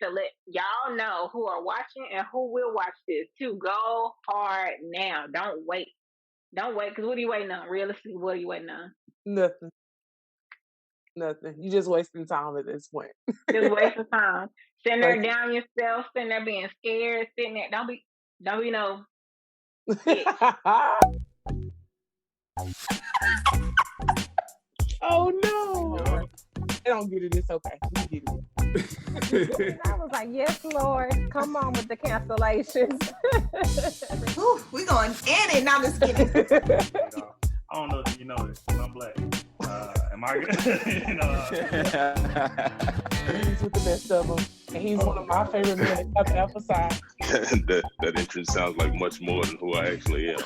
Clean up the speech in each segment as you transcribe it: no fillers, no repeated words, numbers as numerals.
to let y'all know who are watching and who will watch this to go hard now. Don't wait. Don't wait, because what are you waiting on? Realistically, what are you waiting on? Nothing. You just wasting time at this point. Just wasting time. Sitting there down yourself, sitting there being scared, sitting there. Don't be no. Oh no. They don't get it, it's okay. We get it. I was like, yes, Lord, come on with the cancellations. Ooh, we going in it. Now just kidding. I don't know if you know this, but I'm black. Am I good? He's with the best of them. And he's one of my favorite men to come emphasize. that entrance sounds like much more than who I actually am.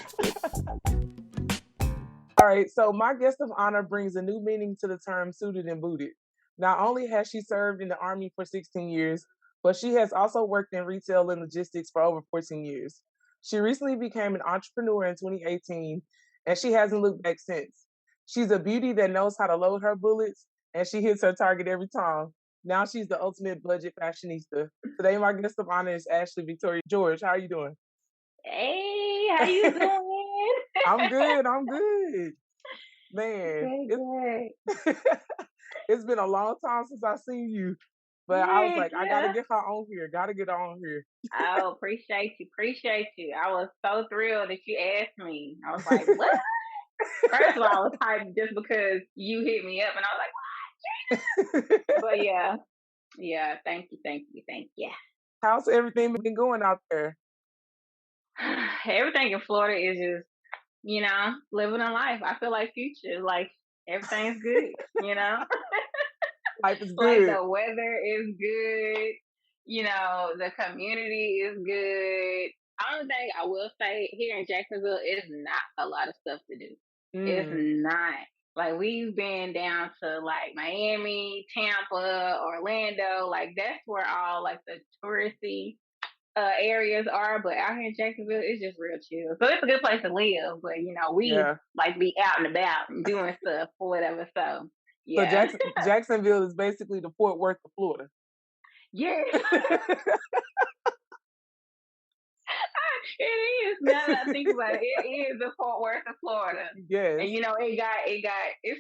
All right, so my guest of honor brings a new meaning to the term suited and booted. Not only has she served in the Army for 16 years, but she has also worked in retail and logistics for over 14 years. She recently became an entrepreneur in 2018, and she hasn't looked back since. She's a beauty that knows how to load her bullets, and she hits her target every time. Now she's the ultimate budget fashionista. Today, my guest of honor is Ashley Victoria George. How are you doing? Hey, how you doing? I'm good. Man, it's been a long time since I've seen you. But I was like, I gotta get her on here. Oh, appreciate you. I was so thrilled that you asked me. I was like, what? First of all, I was hyped just because you hit me up, and I was like, what? But yeah, thank you. How's everything been going out there? Everything in Florida is just, living a life. I feel like Future, like everything's good, Life is good. Like the weather is good, the community is good. Only thing I will say here in Jacksonville is not a lot of stuff to do. It's not. Like we've been down to like Miami, Tampa, Orlando. Like that's where all like the touristy areas are. But out here in Jacksonville, it's just real chill. So it's a good place to live. But we like be out and about and doing stuff or whatever. So yeah. So Jacksonville is basically the Fort Worth of Florida. Yeah. It is. Now that I think about it, it is the Fort Worth of Florida. Yes. And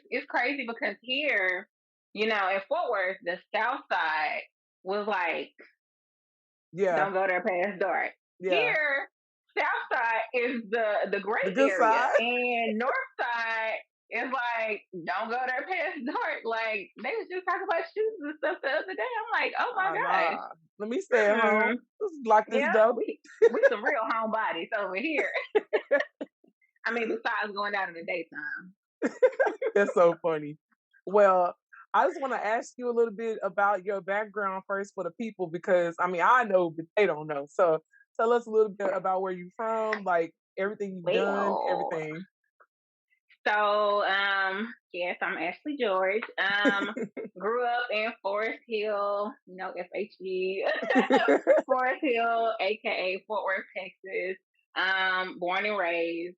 it's crazy because here, in Fort Worth, the South Side was like, don't go there past dark. Yeah. Here, South Side is the great area, side. And North Side is like, don't go there past dark. Like they was just talking about shoes and stuff the other day. I'm like, oh my gosh. Let me stay at home. Let's lock this door. We some real homebodies over here. I mean, besides going out in the daytime. That's so funny. Well, I just want to ask you a little bit about your background first for the people, because I mean, I know, but they don't know. So tell us a little bit about where you're from, like everything you've done, everything. So, yes, I'm Ashley George. Grew up in Forest Hill, FHE, Forest Hill, aka Fort Worth, Texas. Born and raised.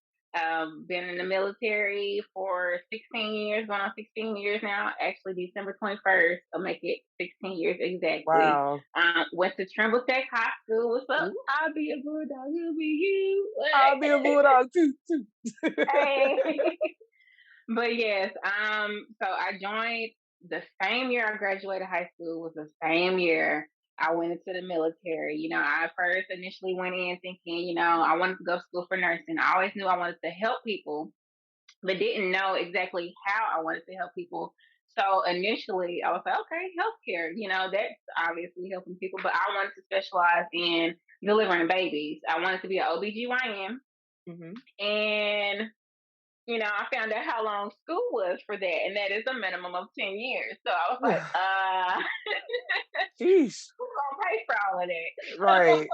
Been in the military for 16 years, going on 16 years now. Actually, December 21st, I'll make it 16 years exactly. Wow. Went to Trimble Tech High School. What's up? Ooh. I'll be a bulldog. You'll be you. I'll be a bulldog too. Hey. But yes, so I joined the same year I graduated high school. Was the same year I went into the military. I first initially went in thinking, I wanted to go to school for nursing. I always knew I wanted to help people, but didn't know exactly how I wanted to help people. So initially I was like, okay, healthcare, that's obviously helping people, but I wanted to specialize in delivering babies. I wanted to be an OBGYN. Mm-hmm. And I found out how long school was for that, and that is a minimum of 10 years. So I was like, Sheesh. Who's going to pay for all of that? Right.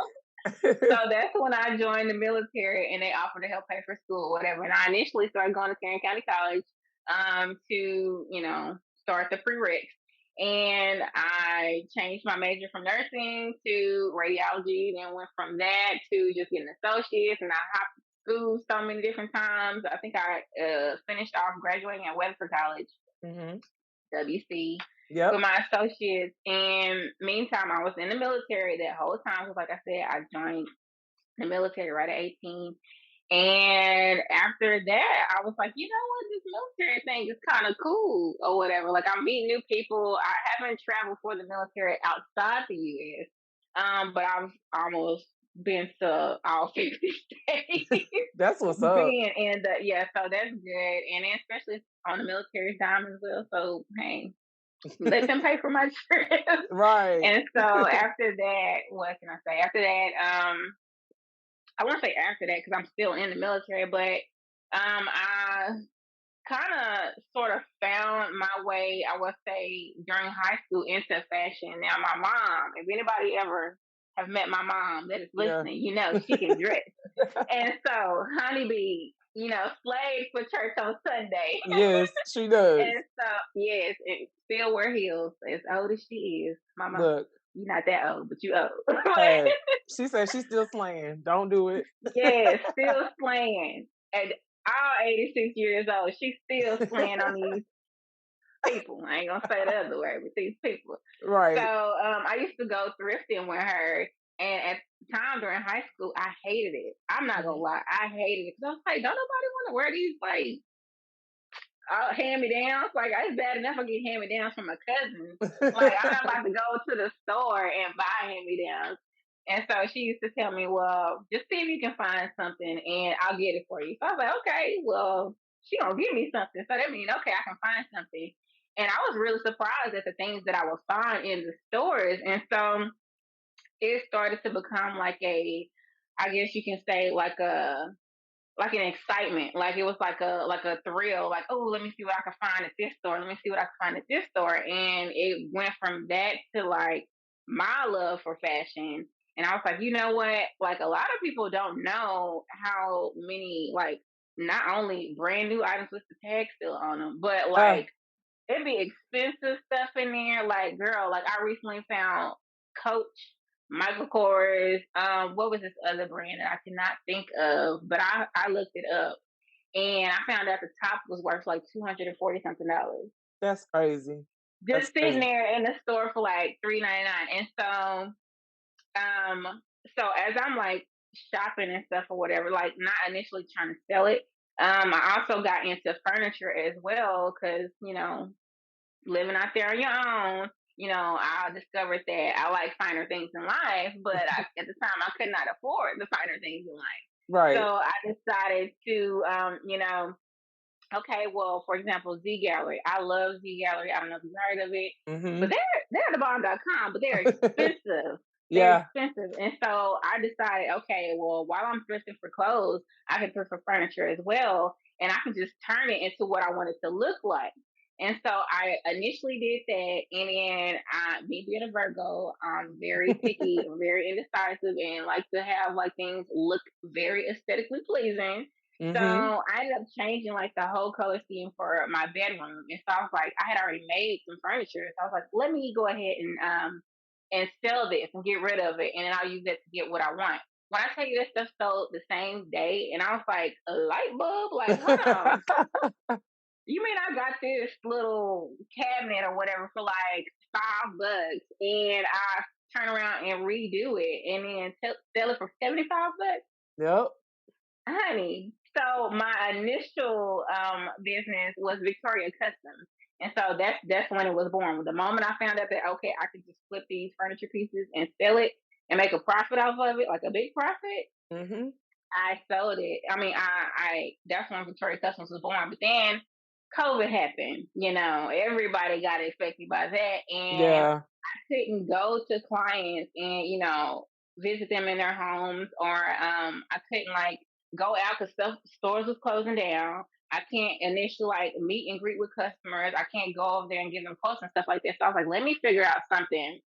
So that's when I joined the military, and they offered to help pay for school, whatever. And I initially started going to Tarrant County College to, start the prereqs. And I changed my major from nursing to radiology, then went from that to just getting associates, and I hopped school so many different times. I think I finished off graduating at Weatherford College, WC, Yep. with my associates. And meantime, I was in the military that whole time. Because like I said, I joined the military right at 18. And after that, I was like, you know what, this military thing is kind of cool or whatever. Like, I'm meeting new people. I haven't traveled for the military outside the U.S., but I've almost been to all 50 states. That's what's up. Being in the, yeah, so that's good. And then especially on the military dime as well. So, hey, let them pay for my trip. Right. And so after that, what can I say? After that, I won't say after that because I'm still in the military, but I kind of sort of found my way, I would say, during high school into fashion. Now, my mom, if anybody ever have met my mom that is listening, you know she can dress. And so, Honeybee, you know, slayed for church on Sunday. Yes, she does. And so, yes, and still wear heels as old as she is. Mama, Look, you're not that old, but you old. hey, she said she's still slaying. Don't do it. Yes, still slaying. At all 86 years old, she's still slaying on these people. I ain't gonna say the other way, but these people. Right. So I used to go thrifting with her, and at the time during high school, I hated it. I'm not gonna lie, I hated it because I was like, don't nobody want to wear these like hand-me-downs. Like, it's bad enough I get hand-me-downs from my cousins. Like, I'm not about to go to the store and buy hand-me-downs. And so she used to tell me, well, just see if you can find something and I'll get it for you. So I was like, okay, well, she gonna give me something. So that means, okay, I can find something. And I was really surprised at the things that I would find in the stores. And so it started to become like I guess you can say like an excitement. Like it was like a thrill. Like, oh, let me see what I can find at this store. Let me see what I can find at this store. And it went from that to like my love for fashion. And I was like, you know what? Like a lot of people don't know how many like not only brand new items with the tag still on them, but like it'd be expensive stuff in there. Like, girl, like I recently found Coach, Michael Kors. What was this other brand that I cannot think of? But I looked it up and I found out the top was worth like $240 something. That's crazy. Just sitting there in the store for like $3.99. And so as I'm like shopping and stuff or whatever, like not initially trying to sell it. I also got into furniture as well because, you know, living out there on your own, you know, I discovered that I like finer things in life, but at the time I could not afford the finer things in life. Right. So I decided to, you know, okay, well, for example, Z Gallery. I love Z Gallery. I don't know if you've heard of it, but they're at thebomb.com, but they're expensive. They're expensive. And so I decided, okay, well, while I'm thrifting for clothes, I can thrift for furniture as well. And I can just turn it into what I want it to look like. And so I initially did that. And then me being a Virgo, I'm very picky, very indecisive, and like to have like things look very aesthetically pleasing. So I ended up changing like the whole color scheme for my bedroom. And so I was like, I had already made some furniture. So I was like, let me go ahead and sell this and get rid of it. And then I'll use that to get what I want. When I tell you this stuff sold the same day, and I was like, a light bulb? Like, hold on. You mean I got this little cabinet or whatever for like $5 and I turn around and redo it and then sell it for $75? Yep. Honey, so my initial business was Victoria Customs. And so that's when it was born. The moment I found out that, okay, I could just flip these furniture pieces and sell it and make a profit off of it, like a big profit, I sold it. I mean, I that's when Victoria Customs was born. But then COVID happened. You know, everybody got affected by that. And I couldn't go to clients and, you know, visit them in their homes, or I couldn't like go out because stores was closing down. I can't initially like meet and greet with customers. I can't go over there and give them quotes and stuff like that. So I was like, let me figure out something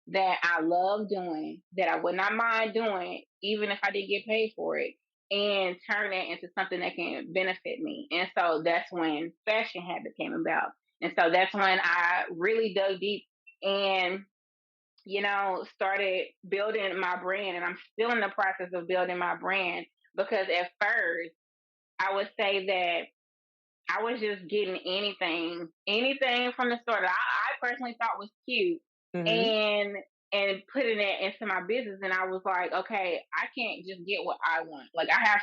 that I love doing, that I would not mind doing, even if I didn't get paid for it, and turn it into something that can benefit me. And so that's when Fashion Habit came about. And so that's when I really dug deep and, you know, started building my brand. And I'm still in the process of building my brand, because at first I would say that I was just getting anything from the store. I personally thought was cute, Mm-hmm. and putting it into my business. And I was like, okay, I can't just get what I want. Like I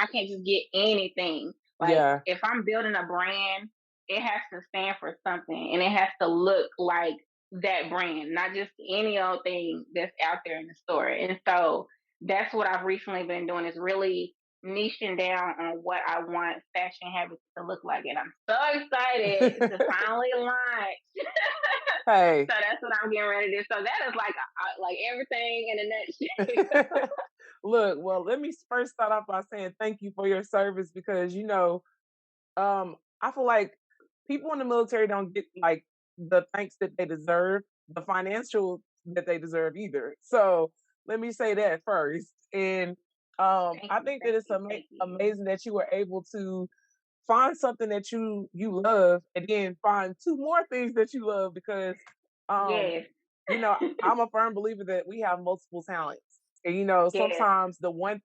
can't just get anything. Like Yeah. if I'm building a brand, it has to stand for something, and it has to look like that brand, not just any old thing that's out there in the store. And so that's what I've recently been doing, is really niching down on what I want fashion habits to look like. And I'm so excited to finally launch. Hey. So that's what I'm getting ready to do. So that is like everything in a nutshell. Look, well, let me first start off by saying thank you for your service, because I feel like people in the military don't get like the thanks that they deserve, the financial that they deserve either. So let me say that first. And I think that it's Thank you. amazing that you were able to find something that you love, and then find two more things that you love, because Yes. I'm a firm believer that we have multiple talents. And Yes. sometimes the one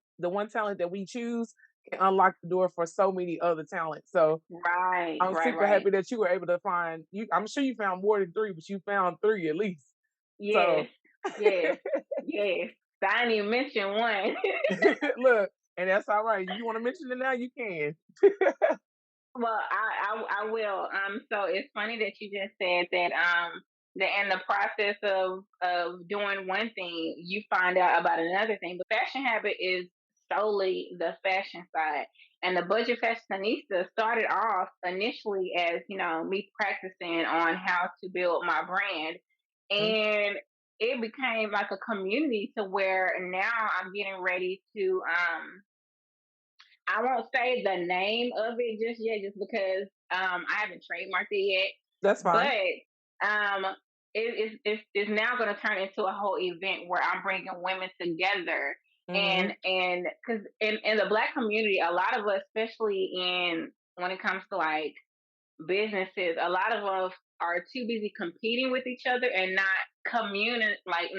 talent that we choose can unlock the door for so many other talents. So Right. I'm super Right. happy that you were able to find you. I'm sure you found more than three, but you found three at least. So Yes. Yes. So I didn't even mention one. look, and that's all right. You want to mention it now? You can. Well, I will. So it's funny that you just said that. That in the process of doing one thing, you find out about another thing. But fashion habit is solely the fashion side, and the budget fashionista started off initially as me practicing on how to build my brand, and it became like a community to where now I'm getting ready to I won't say the name of it just yet, just because I haven't trademarked it yet. That's fine. But it's now going to turn into a whole event where I'm bringing women together, Mm-hmm. and because in the Black community, a lot of us, especially in when it comes to like businesses, a lot of us are too busy competing with each other and not communing, like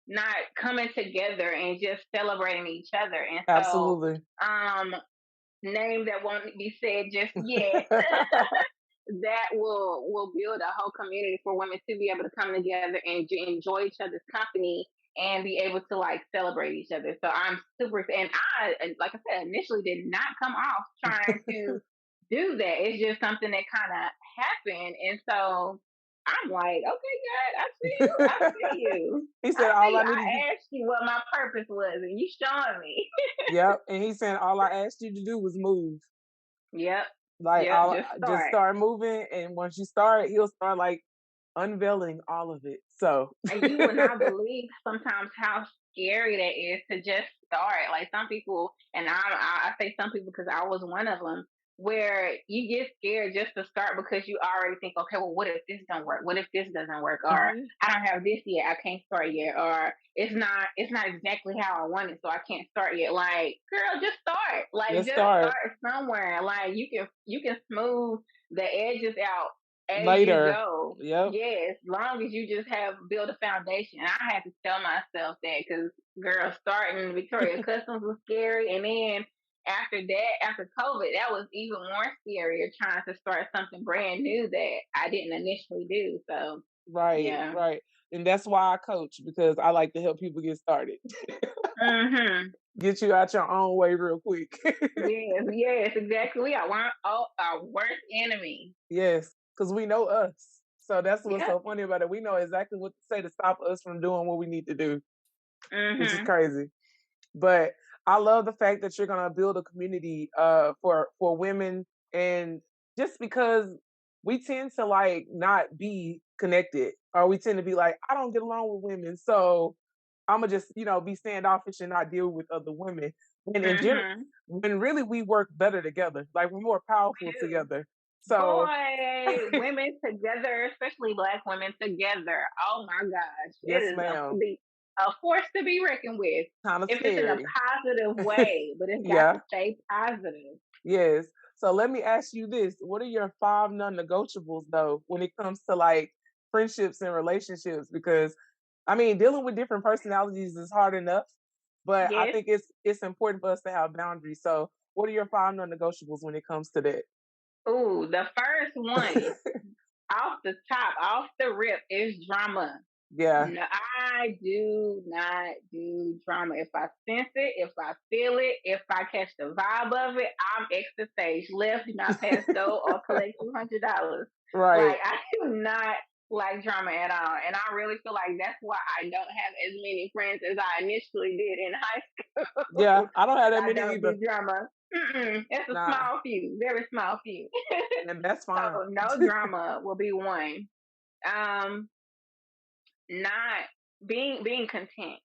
not coming together and just celebrating each other. And so, Absolutely. name that won't be said just yet, that will build a whole community for women to be able to come together and enjoy each other's company and be able to like celebrate each other. So I'm super, and like I said, initially did not come off trying to do that. It's just something that kind of happened, and so I'm like, okay, God, I see you. I see you. He said all I needed. I asked you what my purpose was, and you showing me. Yep, and he's saying all I asked you to do was move. Yep. Like Yep. just start moving, and once you start, he'll start like unveiling all of it. So And you would not believe sometimes how scary that is to just start. Like some people, and I say some people because I was one of them, where you get scared just to start because you already think, okay, well, what if this don't work? What if this doesn't work? Or I don't have this yet, I can't start yet. Or it's not exactly how I want it, so I can't start yet. Like, girl, just start. Like, just just start somewhere. Like you can smooth the edges out as later. you go. Yep. Yeah, as long as you just have built a foundation. And I had to tell myself that because, girl, starting Victoria Customs was scary. And then after that, after COVID, that was even more scarier trying to start something brand new that I didn't initially do. So, Right, yeah. right. And that's why I coach, because I like to help people get started. Get you out your own way real quick. Yes, exactly. We are our worst enemy. Yes, because we know us. So that's what's so funny about it. We know exactly what to say to stop us from doing what we need to do, which is crazy. But I love the fact that you're gonna build a community for women, and just because we tend to like not be connected, or we tend to be like, I don't get along with women, so I'm gonna just be standoffish and not deal with other women. And in general, when really we work better together, like we're more powerful together. So, boy, women together, especially Black women together. Oh my gosh, yes, it is ma'am. a force to be reckoned with. Kind of if scary. It's in a positive way, but it's got to stay positive. Yes. So let me ask you this: what are your 5 non-negotiables though, when it comes to like friendships and relationships? Because I mean, dealing with different personalities is hard enough, but I think it's important for us to have boundaries. So, what are your 5 non-negotiables when it comes to that? Ooh, the first one off the top, off the rip, is drama. Yeah. No, I do not do drama. If I sense it, if I feel it, if I catch the vibe of it, I'm exit stage left, do not pass go, or collect $200. Right. Like, I do not like drama at all, and I really feel like that's why I don't have as many friends as I initially did in high Yeah. school. I don't have that I many don't either. do drama. It's a Nah. small few, very small few. And that's fine. So no drama will be one. Um, not being content,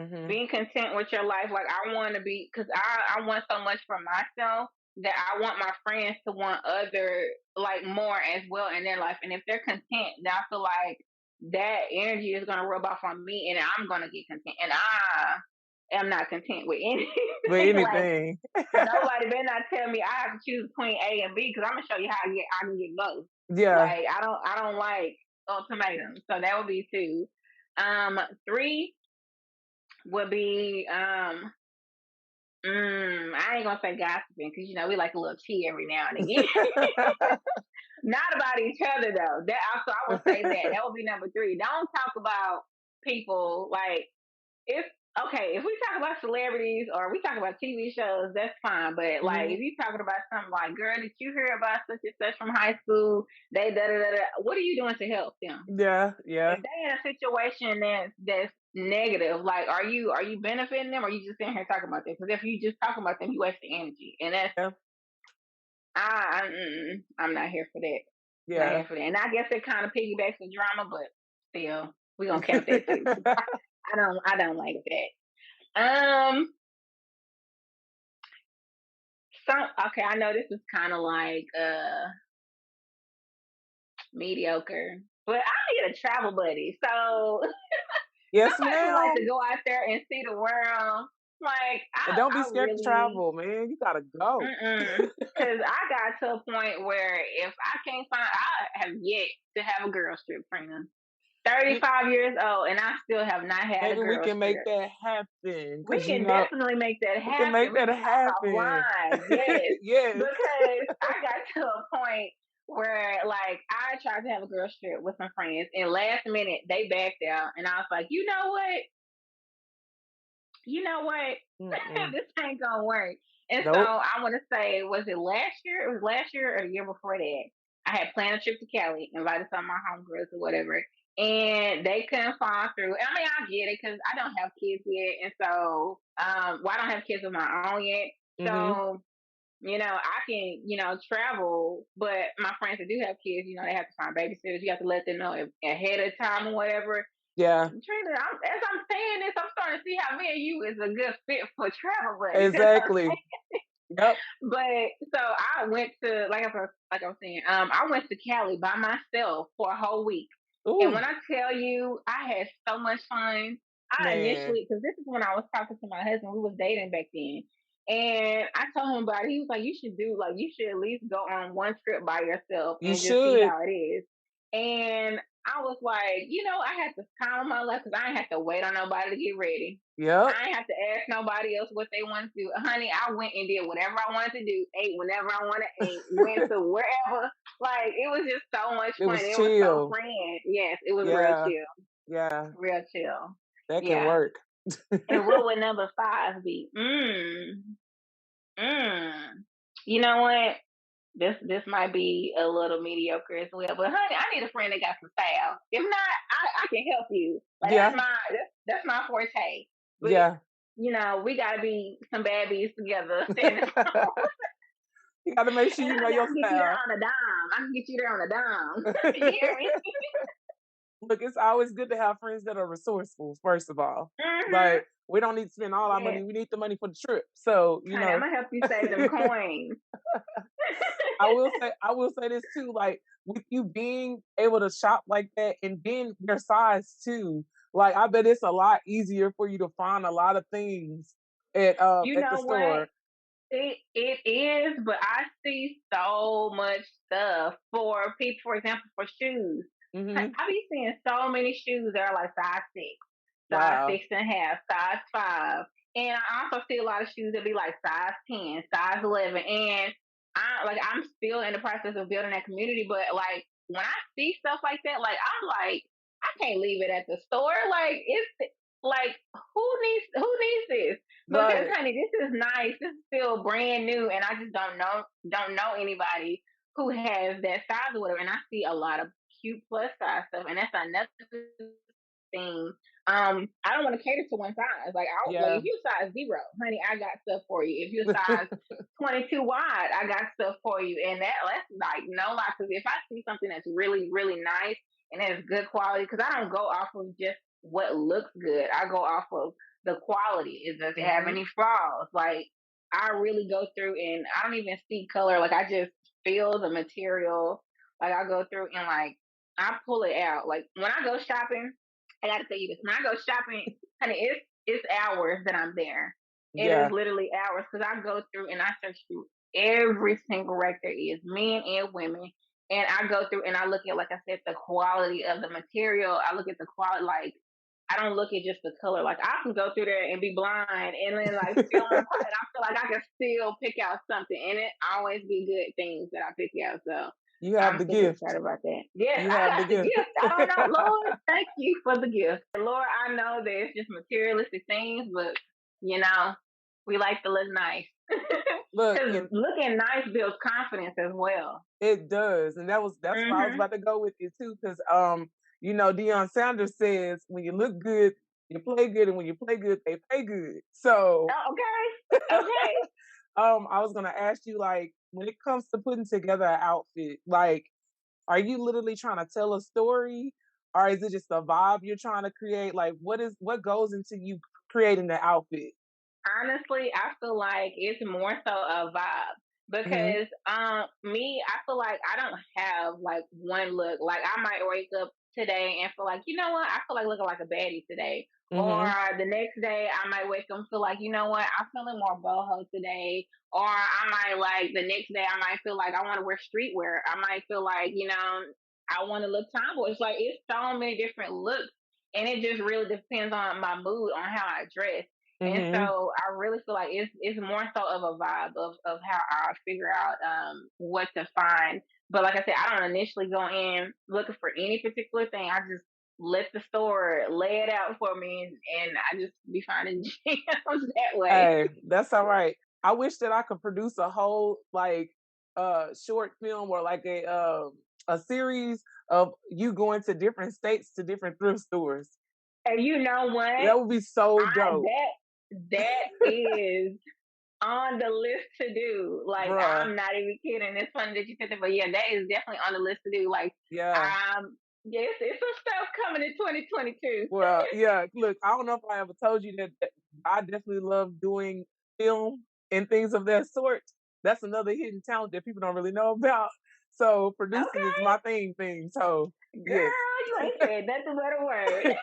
Mm-hmm. being content with your life. Like, I want to be, because I want so much for myself that I want my friends to want other, like, more as well in their life. And if they're content, then I feel like that energy is going to rub off on me, and I'm going to get content. And I am not content with anything. With Like, anything. nobody better not tell me I have to choose between A and B, because I'm gonna show you how I can get both. Yeah. Like, I don't like ultimatums. So that would be 2. 3 would be I ain't gonna say gossiping, because we like a little tea every now and again. Not about each other though. That also, I would say that would be number 3. Don't talk about people. Like, if okay, if we talk about celebrities or we talk about TV shows, that's fine. But like, if you talking about something like, girl, did you hear about such and such from high school? They da da da da. What are you doing to help them? Yeah. Yeah. If they in a situation that's negative, like, are you benefiting them, or are you just sitting here talking about them? Because if you just talking about them, you waste the energy, and that's Yeah. I'm not here for that. Not Yeah. here for that. And I guess it kind of piggybacks with drama, but still, we gonna count that too. I don't like that. Okay, I know this is kind of like mediocre, but I need a travel buddy. So Yes, somebody who likes ma'am. to go out there and see the world. Like, And don't be I scared to really, travel, man. You gotta go. because I got to a point where if I can't find, I have yet to have a girl trip, friend. 35 years old, and I still have not had a Maybe we girl can make trip. that happen. We Cause can definitely make that we can happen. make We that can talk happen. offline, yes. Yes. Because I got to a point where, like, I tried to have a girl trip with some friends, and last minute they backed out, and I was like, you know what? This ain't gonna work. And so Nope. I want to say, was it last year? It was last year or the year before that. I had planned a trip to Cali, invited some of my homegirls or whatever, and they couldn't follow through. I mean, I get it, because I don't have kids yet, and so well, I don't have kids of my own yet. So I can, travel, but my friends that do have kids, they have to find babysitters. You have to let them know ahead of time or whatever. Yeah. Trina, as I'm saying this, I'm starting to see how me and you is a good fit for travel buddies. Exactly. Yep. But so I went to, like I was saying, I went to Cali by myself for a whole week. Ooh, And when I tell you, I had so much fun. I man. initially, because this is when I was talking to my husband, we was dating back then. And I told him about it. He was like, you should at least go on one trip by yourself You and just see should. how it is. And I was like, I had the time of my life, because I didn't have to wait on nobody to get ready. Yep. I didn't have to ask nobody else what they wanted to do. Honey, I went and did whatever I wanted to do, ate whenever I wanted to eat, went to wherever. Like, it was just so much It fun. was It was so chill. friend. Yes, it was real Yeah. chill. Yeah. Real chill. That can Yeah. work. And what would number 5 be? You know what? This might be a little mediocre as well, but honey, I need a friend that got some style. If not, I can help you. Like, Yeah. that's my forte. But, Yeah. we gotta be some bad bees together. You gotta make sure you know your I can get you there style. on a dime. I can get you there on a dime. You hear me? Look, it's always good to have friends that are resourceful, first of all. Mhm. Like, we don't need to spend all our money. We need the money for the trip. So, Honey, I'm gonna help you save them coins. I will say this too, like, with you being able to shop like that and then your size too, like, I bet it's a lot easier for you to find a lot of things at You the know store. what? It is, but I see so much stuff for people. For example, for shoes, I be seeing so many shoes that are like size 6, size Wow. 6.5, size 5, and I also see a lot of shoes that be like size 10, size 11, and I'm still in the process of building that community, but like, when I see stuff like that, like I'm like, I can't leave it at the store. Like it's like who needs this? Because Right. honey, this is nice. This is still brand new, and I just don't know anybody who has that size or whatever. And I see a lot of cute plus size stuff, and that's another thing. I don't want to cater to one size. Like Yeah. if you size 0, honey, I got stuff for you. If you size 22 wide, I got stuff for you. And that's like no lie. Because if I see something that's really really nice and has good quality, because I don't go off of just what looks good. I go off of the quality. Does it have hmm any flaws? Like I really go through and I don't even see color. Like I just feel the material. Like I go through and like I pull it out. Like when I go shopping, I gotta tell you this. When I go shopping, honey, it's hours that I'm there. It is Yeah. literally hours because I go through and I search through every single rack there is, men and women. And I go through and I look at, like I said, the quality of the material. I look at the quality, like I don't look at just the color. Like I can go through there and be blind and then like feel on the part, and I feel like I can still pick out something, and it always be good things that I pick out. So You have I'm the super gift. excited about that. Yes, You I have the got the gift. gift. I don't know, Lord. Thank you for the gift. Lord, I know that it's just materialistic things, but you know, we like to look nice. Look, Because and looking nice builds confidence as well. it does, and that's where I was Mhm. about to go with it too, because Deion Sanders says when you look good, you play good, and when you play good, they pay good. So, Oh, okay. Okay. I was gonna ask you, like, when it comes to putting together an outfit, like, are you literally trying to tell a story, or is it just a vibe you're trying to create? Like, what goes into you creating the outfit? Honestly, I feel like it's more so a vibe hmm because me, I feel like I don't have like one look. Like I might wake up today and feel like, you know what, I feel like looking like a baddie today. Or hmm the next day I might wake up and feel like, you know what, I'm feeling more boho today. Or I might like the next day I might feel like I want to wear streetwear. I might feel like, I want to look tomboy. It's like it's so many different looks. And it just really depends on my mood on how I dress. And hmm so I really feel like it's more so of a vibe of how I figure out what to find. But like I said, I don't initially go in looking for any particular thing. I just let the store lay it out for me, and I just be finding gems that way. Hey, that's all right. I wish that I could produce a whole like short film or like a series of you going to different states to different thrift stores. And you know what? That would be so I dope, that is on the list to do. Like bruh. I'm not even kidding. It's funny that you said that, but yeah, that is definitely on the list to do. Like Yeah. yes, it's some stuff coming in 2022. Well, yeah. Look, I don't know if I ever told you that I definitely love doing film and things of that sort. That's another hidden talent that people don't really know about. So producing is Okay, my thing. So yes. girl, you ain't said nothing but a word.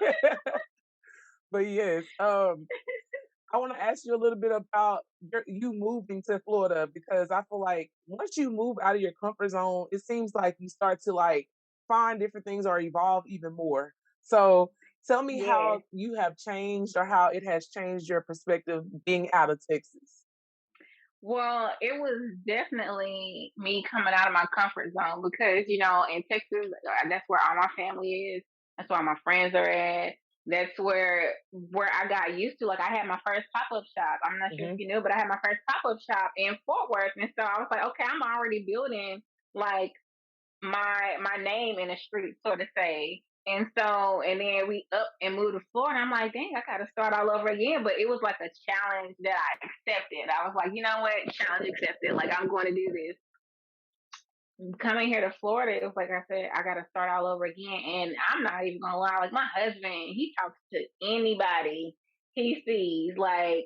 But yes, I want to ask you a little bit about you moving to Florida, because I feel like once you move out of your comfort zone, it seems like you start to like find different things or evolve even more. So tell me Yes. how you have changed or how it has changed your perspective being out of Texas. Well, it was definitely me coming out of my comfort zone because, in Texas, that's where all my family is. That's where my friends are at. That's where I got used to. Like I had my first pop-up shop. I'm not sure if hmm you knew, but I had my first pop-up shop in Fort Worth. And so I was like, okay, I'm already building like my name in the street, so to say. And then we up and moved to Florida. I'm like, dang, I gotta start all over again. But it was like a challenge that I accepted. I was like, you know what? Challenge accepted. Like I'm going to do this. Coming here to Florida, it was like I said, I gotta start all over again. And I'm not even gonna lie, like my husband, he talks to anybody he sees. Like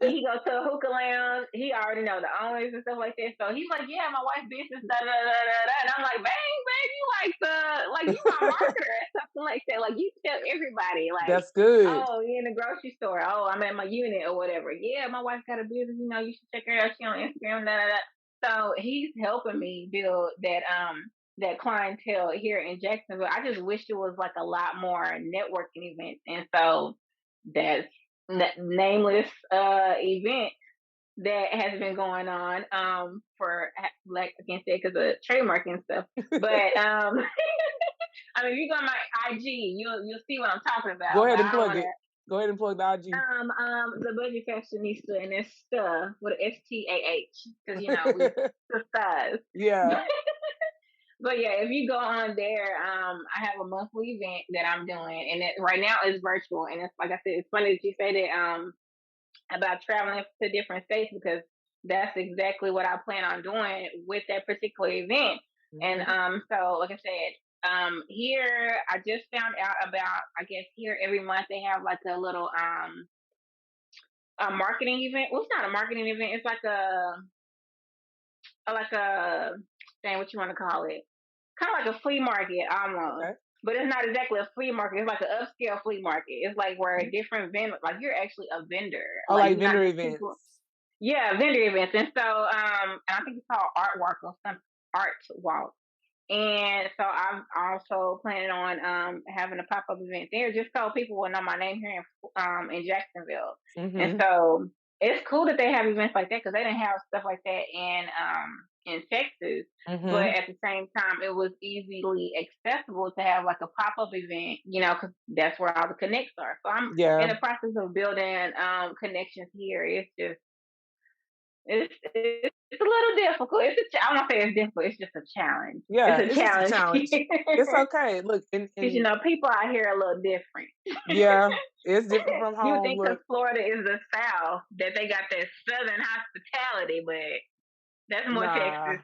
he goes to a hookah lounge. He already know the owners and stuff like that. So he's like, "Yeah, my wife's business, da da da da da." And I'm like, "Bang, baby, you like you my marketer or something like that. Like you tell everybody, like, That's good. oh, you in the grocery store. Oh, I'm at my unit or whatever. Yeah, my wife got a business. You should check her out. She on Instagram, da da da." So he's helping me build that clientele here in Jacksonville. I just wish it was like a lot more networking events, and so that's nameless event. that has been going on for like I can't say because of trademark and stuff, but I mean, if you go on my IG, you'll see what I'm talking Go about. But ahead and I don't plug want it. to. Go ahead and plug the IG. The Budget Fashionista, and it's stuff with an STAH because you know we the stars. Yeah. But yeah, if you go on there, I have a monthly event that I'm doing, and it right now is virtual. And it's like I said, it's funny that you say that about traveling to different states because that's exactly what I plan on doing with that particular event. And so like I said, here I just found out about I guess here every month they have like a little a marketing event. Well, it's not a marketing event. It's like a thing. What you want to call it? Kind of like a flea market almost. Okay. But it's not exactly a flea market. It's like an upscale flea market. It's like where different vendors, like you're actually a vendor. Oh, like vendor events. Yeah, vendor events. And so, and I think it's called Art Walk or some Art Walk. And so I'm also planning on having a pop up event there, just so people will know my name here in Jacksonville. And so it's cool that they have events like that because they didn't have stuff like that in Texas. But at the same time, it was easily accessible to have like a pop up event, you know, because that's where all the connects are. So I'm in the process of building connections here. It's just it's a little difficult. I don't say it's difficult. It's just a challenge. Yeah, it's a challenge. It's okay. Look, because you know people out here are a little different. Yeah, it's different from home. You think because Florida is the South that they got that Southern hospitality, but that's more Texas.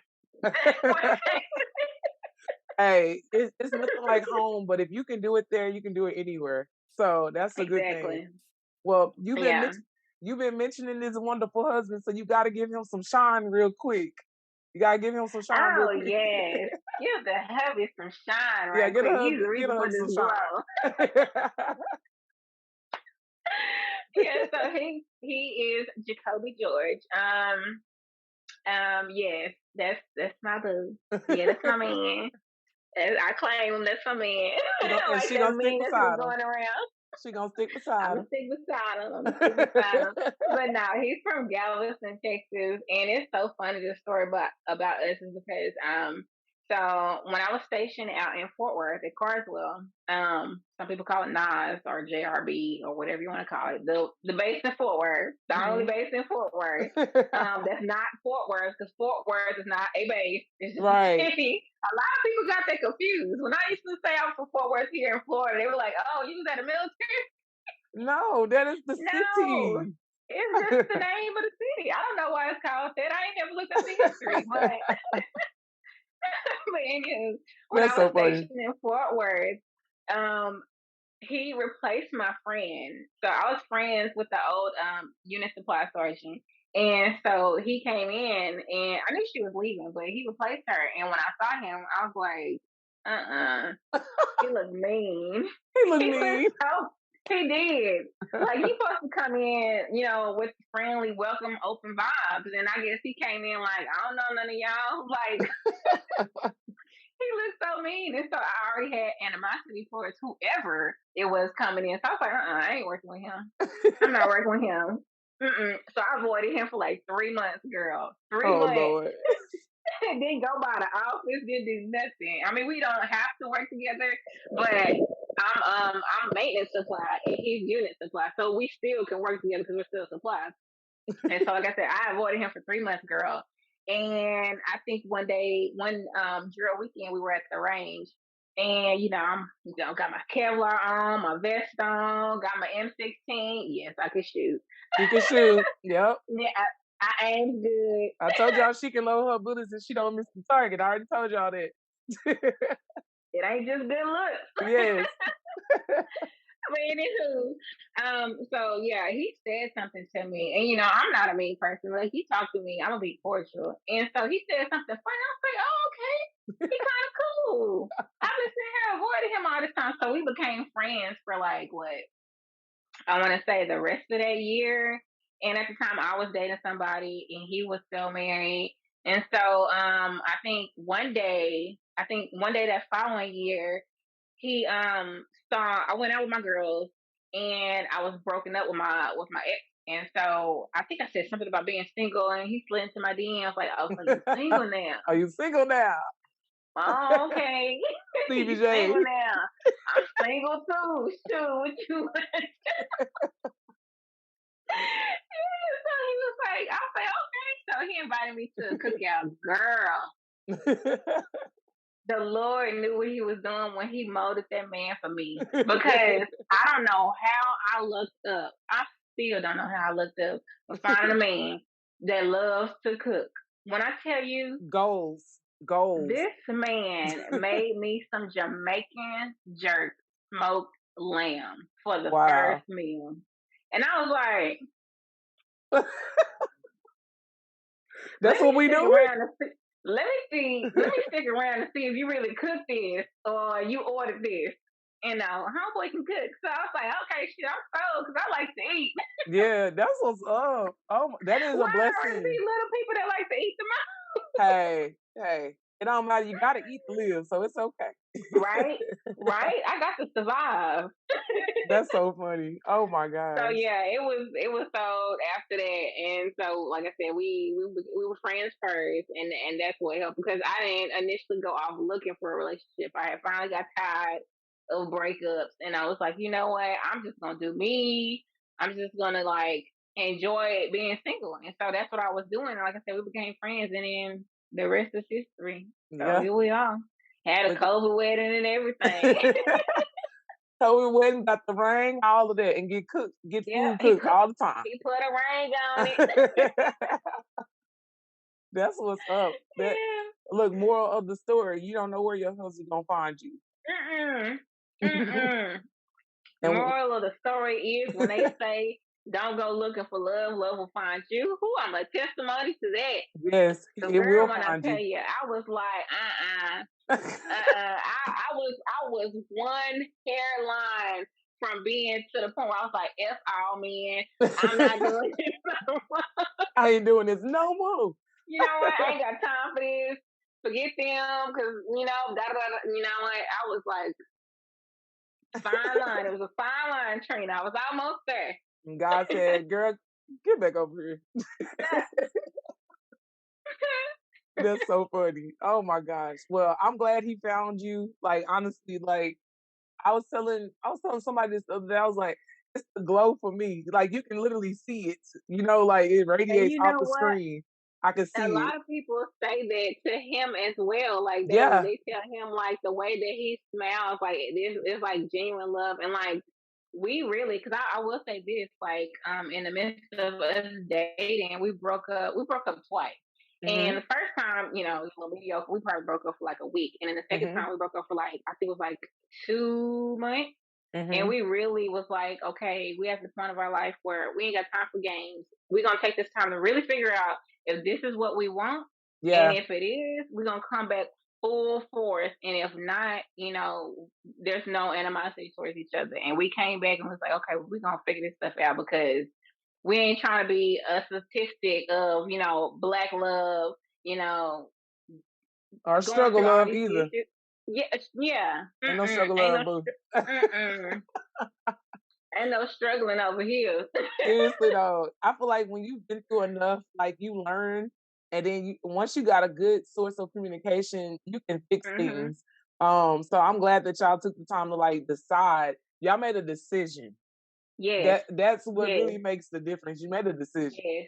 Hey, it's nothing like home, but if you can do it there, you can do it anywhere. So that's a good thing. Well, you've been mentioning this wonderful husband, so you got to give him some shine real quick. You got to give him some shine real quick. Yes. Give the hubby some shine right quick. He's the reason for this glow. Yeah, so he is Jacoby George. Yes, that's my boo. Yeah, that's my man. I claim him. That's my man. And she gonna stick beside him. Going around. She gonna stick beside him. I'm gonna stick beside him. But no, he's from Galveston, Texas, and it's so funny the story about us is because so when I was stationed out in Fort Worth at Carswell, some people call it NAS or JRB or whatever you want to call it. The base in Fort Worth, the only base in Fort Worth. That's not Fort Worth because Fort Worth is not a base. It's just a city. A lot of people got that confused. When I used to say I was from Fort Worth here in Florida, they were like, "Oh, you was at the military?" No, that is the city. It's just the name of the city. I don't know why it's called that. I ain't never looked up the history, but. But anyway, when I was stationed in Fort Worth, he replaced my friend. So I was friends with the old unit supply sergeant. And so he came in and I knew she was leaving, but he replaced her. And when I saw him, I was like, he looked mean. He looked mean. He did. Like, he's supposed to come in, you know, with friendly, welcome, open vibes. And I guess he came in like, I don't know none of y'all. Like, he looked so mean. And so I already had animosity towards whoever it was coming in. So I was like, I ain't working with him. I'm not working with him. So I avoided him for like 3 months, girl. 3 months. Lord. Didn't go by the office, didn't do nothing. I mean, we don't have to work together, but I'm maintenance supply and he's unit supply, so we still can work together because we're still supplies. And so, like I said, I avoided him for 3 months, girl. And I think one drill weekend, we were at the range, and I'm got my Kevlar on, my vest on, got my M16. Yes, I can shoot. You can shoot. Yep. Yeah. I aim good. I told y'all she can load her bullets and she don't miss the target. I already told y'all that. It ain't just good looks. Yes. But anywho, so yeah, he said something to me, and I'm not a mean person. Like, he talked to me, I'm gonna be cordial, and so he said something funny. I was like, oh, okay, he kind of cool. I've been sitting here avoiding him all this time, so we became friends for like what I want to say the rest of that year. And at the time, I was dating somebody, and he was still married. And so, I think one day that following year, he I went out with my girls, and I was broken up with my ex And so I think I said something about being single, and he slid into my DMs like, "Oh, so you single now? Are you single now? Oh, okay, Stevie you J. single now? I'm single too. Shoot, what you want?" So he was like, I was like, okay. So he invited me to a cookout. Girl, the Lord knew what he was doing when he molded that man for me. Because I don't know how I looked up. I still don't know how I looked up for finding a man that loves to cook. When I tell you, Goals. this man made me some Jamaican jerk smoked lamb for the Wow. first meal. And I was like, That's let what me we stick doing? around and see. Let me stick around and see if you really cooked this or you ordered this. You know, homeboy can cook. So I was like, okay, shit, I'm sold because I like to eat. Yeah, that's what's up. Oh, that is Why a are blessing. these little people that like to eat the most? Hey, it don't matter. You gotta eat to live, so it's okay. Right? Right? I got to survive. That's so funny. Oh my So gosh. yeah, it was sold after that, and so like I said, we were friends first, and that's what helped because I didn't initially go off looking for a relationship. I had finally got tired of breakups, and I was like, you know what, I'm just gonna do me. I'm just gonna like enjoy being single, and so that's what I was doing. And like I said, we became friends, and then the rest is history. So Yeah. here we are. Had a Look- COVID wedding and everything. So we went and got the ring, all of that, and get Yeah, food cooked all the time. he put a ring on it. That's what's up. That look, moral of the story, you don't know where your husband's gonna find you. Mm-mm. Mm-mm. And Moral of the story is when they say don't go looking for love, love will find you. Who I'm a testimony to that. yes, So it girl, will when I find tell you. you, I was like, I was one hairline from being to the point where I was like, F all men. I'm not doing this no more. I ain't doing this no more. You know what? I ain't got time for this. Forget them, cause you know, you know what? I was like, fine line. It was a fine line, Trina. I was almost there. And God said, "Girl, get back over here." That's so funny. Oh my gosh. Well, I'm glad he found you. Like honestly, like I was telling somebody this the other day. I was like, it's the glow for me. Like you can literally see it. Like it And radiates you off know the what? screen. I can A see it. lot of people say that to him as well. Like Yeah. they tell him like the way that he smells, like this is like genuine love, and like we really, because I will say this, like in the midst of us dating, we broke up. We broke up twice. And Mhm. the first time, mediocre, we probably broke up for like a week. And then the second Mhm. time we broke up for like, I think it was like 2 months. And Mhm. we really was like, okay, we at the point of our life where we ain't got time for games. We're gonna take this time to really figure out if this is what we want. And Yeah. if it is, we're gonna come back full force. And if not, there's no animosity towards each other. And we came back and was like, okay, well, we're gonna figure this stuff out because we ain't trying to be a statistic of, black love, Or going struggle through all love these either. issues. Yeah, yeah. Ain't no Mm-mm. struggle Ain't love, no, boo. mm-mm. Ain't no struggling over here. Seriously though, I feel like when you've been through enough, like you learn, and then once you got a good source of communication, you can fix hmm things. So I'm glad that y'all took the time to like decide. Y'all made a decision. Yes, That's what yes, really makes the difference. You made a decision. yes.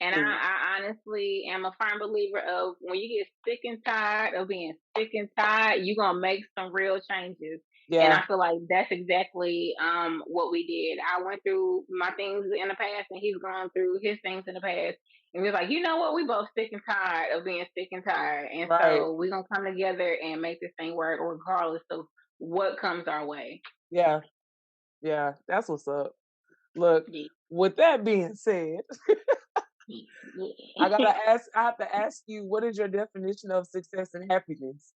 And I, 'Cause- I honestly am a firm believer of when you get sick and tired of being sick and tired, you're gonna make some real changes. And yeah, I feel like that's exactly what we did. I went through my things in the past and he's gone through his things in the past. And we was like, you know what, we both sick and tired of being sick and tired. And right. so we're gonna come together and make this thing work regardless of what comes our way. Yeah, yeah. That's what's up. Look, Yeah. with that being said, I Yeah. have to ask you, what is your definition of success and happiness?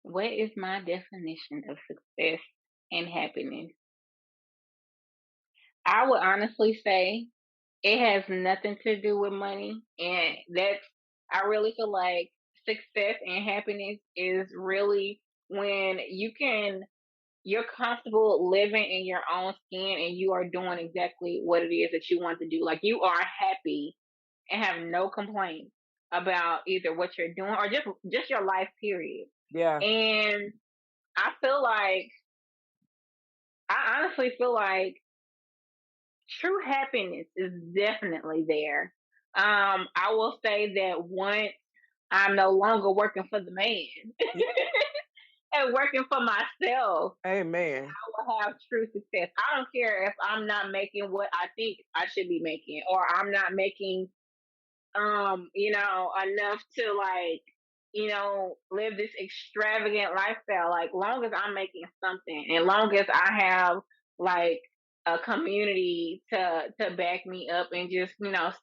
What is my definition of success and happiness? I would honestly say it has nothing to do with money. And I really feel like success and happiness is really when you're comfortable living in your own skin and you are doing exactly what it is that you want to do. Like you are happy and have no complaints about either what you're doing or just your life period. Yeah. And I honestly feel like true happiness is definitely there. I will say that once I'm no longer working for the man and working for myself, Amen. I will have true success. I don't care if I'm not making what I think I should be making, or I'm not making, enough to like, live this extravagant lifestyle. Like, long as I'm making something, and long as I have like a community to back me up and just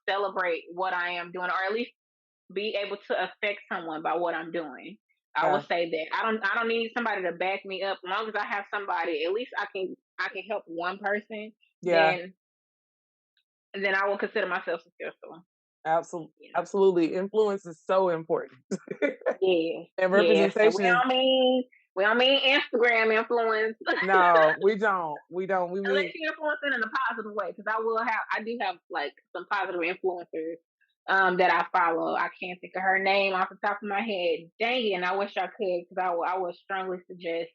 celebrate what I am doing, or at least be able to affect someone by what I'm doing. I Yeah. will say that I don't need somebody to back me up. As long as I have somebody, at least I can help one person. Yeah. Then I will consider myself successful. Absolutely. You know? Absolutely. Influence is so important. Yes. And Yes. And representation is we don't mean Instagram influence. no, we don't. We Unless mean you're influencing in a positive way, because I do have like some positive influencers that I follow. I can't think of her name off the top of my head. Dang it, and I wish I could, because I would strongly suggest.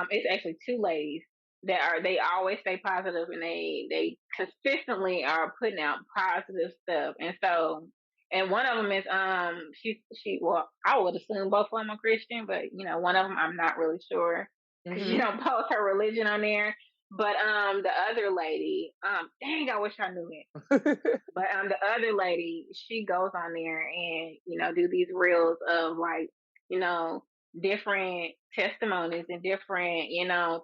It's actually two ladies they always stay positive, and they consistently are putting out positive stuff. And so, and one of them is she well, I would assume both of them are Christian, but one of them I'm not really sure, because she don't post her religion on there. But the other lady, dang, I wish I knew it. But the other lady, she goes on there and do these reels of like different testimonies and different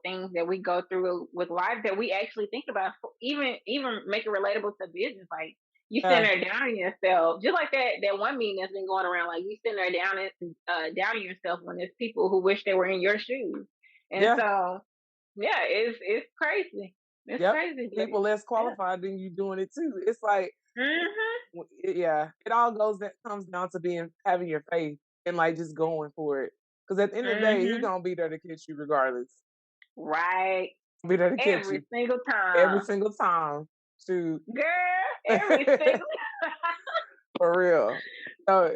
things that we go through with life that we actually think about. Even make it relatable to business. Like, you sitting there downing yourself, just like that one meme that's been going around. Like, you sitting there downing yourself when there's people who wish they were in your shoes. And so, yeah, it's crazy. It's crazy. People less qualified than you doing it too. It's like, it all comes down to having your faith and like just going for it. Because at the end of the day, he gonna be there to catch you regardless. Right. Be there to catch you Every single time. every single time. Shoot, Girl, every single for real. So,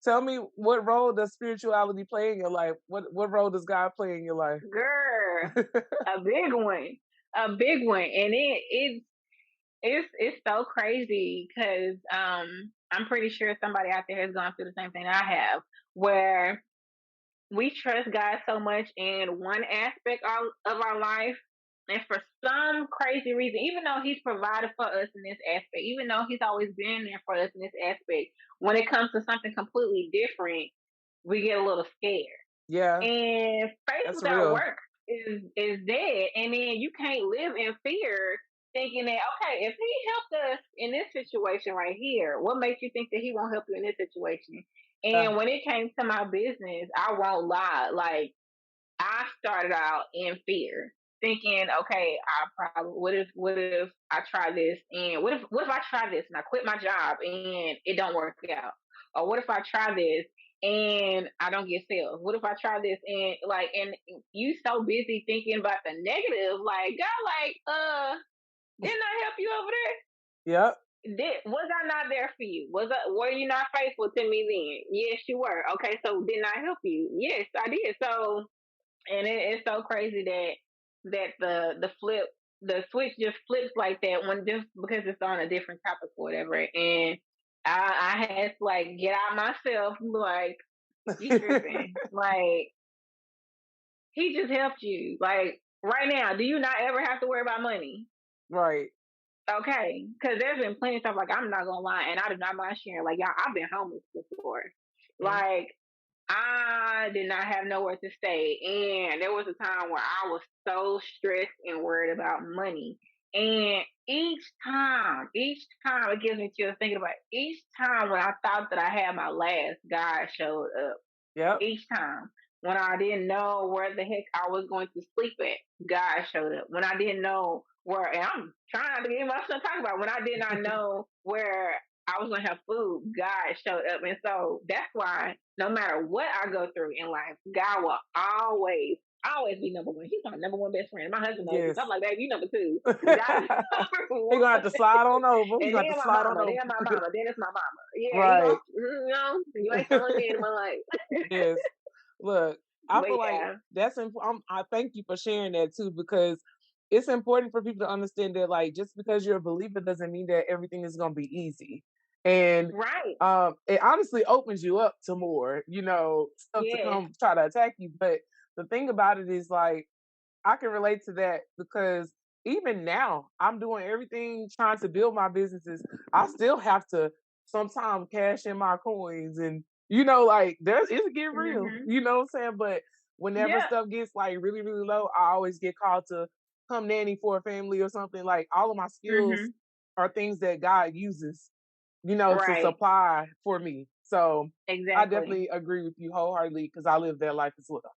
tell me, what role does spirituality play in your life? What role does God play in your life? girl, a big one. A big one. And it's so crazy, because I'm pretty sure somebody out there has gone through the same thing I have, where we trust God so much in one aspect of our life, and for some crazy reason, even though He's provided for us in this aspect, even though He's always been there for us in this aspect, when it comes to something completely different, we get a little scared. Yeah, And faith that's without real. work is dead. And then you can't live in fear, thinking that, okay, if He helped us in this situation right here, what makes you think that He won't help you in this situation? And when it came to my business, I won't lie. Like, I started out in fear, thinking, okay, I probably what if I try this, and what if I try this and I quit my job and it don't work out? Or what if I try this and I don't get sales? What if I try this and you so busy thinking about the negative, like, God, like, didn't I help you over there? Yep. Was I not there for you? Were you not faithful to me then? Yes, you were. Okay, so didn't I help you? Yes, I did. So, and it's so crazy that the switch just flips like that, when just because it's on a different topic or whatever. And I had to like get out myself, like, you tripping. Like, He just helped you. Like, right now, do you not ever have to worry about money? Right. Okay, because there's been plenty of stuff, like, I'm not gonna lie, and I do not mind sharing. Like, y'all, I've been homeless before. Like, I did not have nowhere to stay, and there was a time where I was so stressed and worried about money. And each time, it gives me chills thinking about it. Each time when I thought that I had my last, God showed up. Yep. Each time when I didn't know where the heck I was going to sleep at, God showed up. When I didn't know where, and I'm trying not to get myself to talk about, when I did not know where I was going to have food, God showed up. And so that's why no matter what I go through in life, God will always I always be number one. He's my number one best friend. My husband knows this. Yes. I'm like, baby, you number two. He God is number gonna one. have to slide on over. He's And gonna have then to my slide on mama. over. Then my mama. Then it's my mama. Yeah, Right. you ain't telling me in my life. Yes. Look, I But feel like yeah. that's important. I thank you for sharing that too, because it's important for people to understand that, like, just because you're a believer doesn't mean that everything is gonna be easy. And Right. it honestly opens you up to more, stuff to Yes. come try to attack you. But the thing about it is, like, I can relate to that because even now I'm doing everything trying to build my businesses. I still have to sometimes cash in my coins, and like it's getting real. Mhm. You know what I'm saying? But whenever Yeah. stuff gets like really, really low, I always get called to come nanny for a family or something. Like, all of my skills Mhm. are things that God uses, to Right. supply for me. So I Exactly. definitely agree with you wholeheartedly because I live that life as well.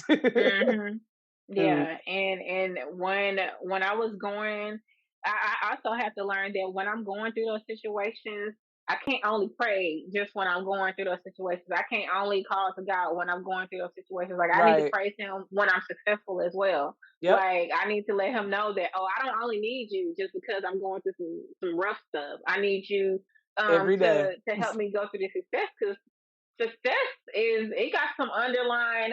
Mhm. Mm, Yeah, and when I was going, I also have to learn that when I'm going through those situations, I can't only pray just when I'm going through those situations. I can't only call to God when I'm going through those situations. Like, I need to right. praise Him when I'm successful as well. Yep. Like, I need to let Him know that, oh, I don't only need you just because I'm going through some rough stuff. I need you Every day. to help me go through this success, because success is, it got some underlying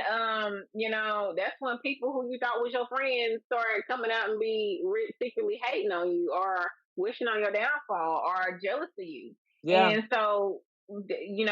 that's when people who you thought was your friends start coming out and be secretly hating on you, or wishing on your downfall, or jealous of you. Yeah. And so you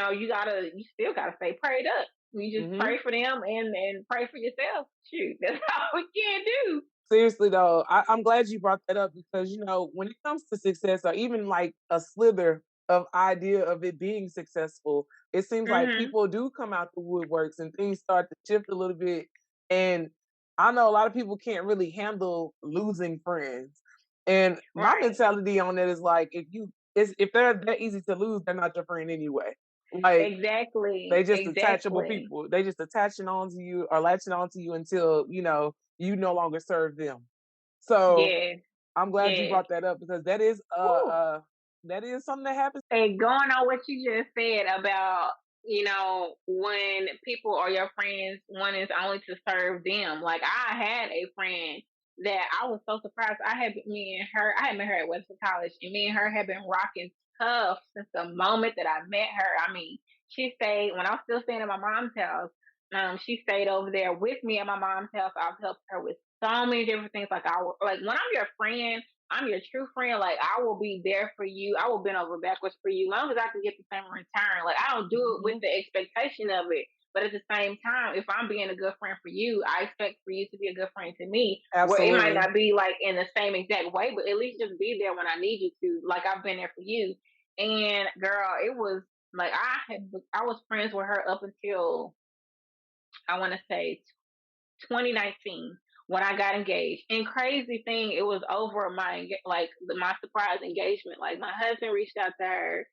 still gotta stay prayed up. You just Hmm. pray for them and pray for yourself. Shoot, that's all we can do. Seriously though, I'm glad you brought that up because when it comes to success, or even like a slither of idea of it being successful, it seems like Mhm. people do come out the woodworks and things start to shift a little bit. And I know a lot of people can't really handle losing friends. And my Right. mentality on that is like, if they're that easy to lose, they're not your friend anyway. Like, they Exactly. just attachable Exactly. people. They just attaching on to you or latching on to you until, you no longer serve them. So Yes. I'm glad you Yes. brought that up because that is something that happens. And going on what you just said about, when people are your friends, one is only to serve them. Like, I had a friend that I was so surprised. I had met her at Western College, and me and her had been rocking tough since the moment that I met her. I mean, she stayed when I was still staying at my mom's house. She stayed over there with me at my mom's house. I've helped her with so many different things. Like when I'm your friend, I'm your true friend. Like, I will be there for you. I will bend over backwards for you, as long as I can get the same return. Like, I don't do it with Mhm. the expectation of it, but at the same time, if I'm being a good friend for you, I expect for you to be a good friend to me. Where it might Absolutely. not be like in the same exact way, but at least just be there when I need you to. Like, I've been there for you. And girl, it was like I was friends with her up until, I want to say, 2019, when I got engaged. And crazy thing, it was over my surprise engagement. Like, my husband reached out to her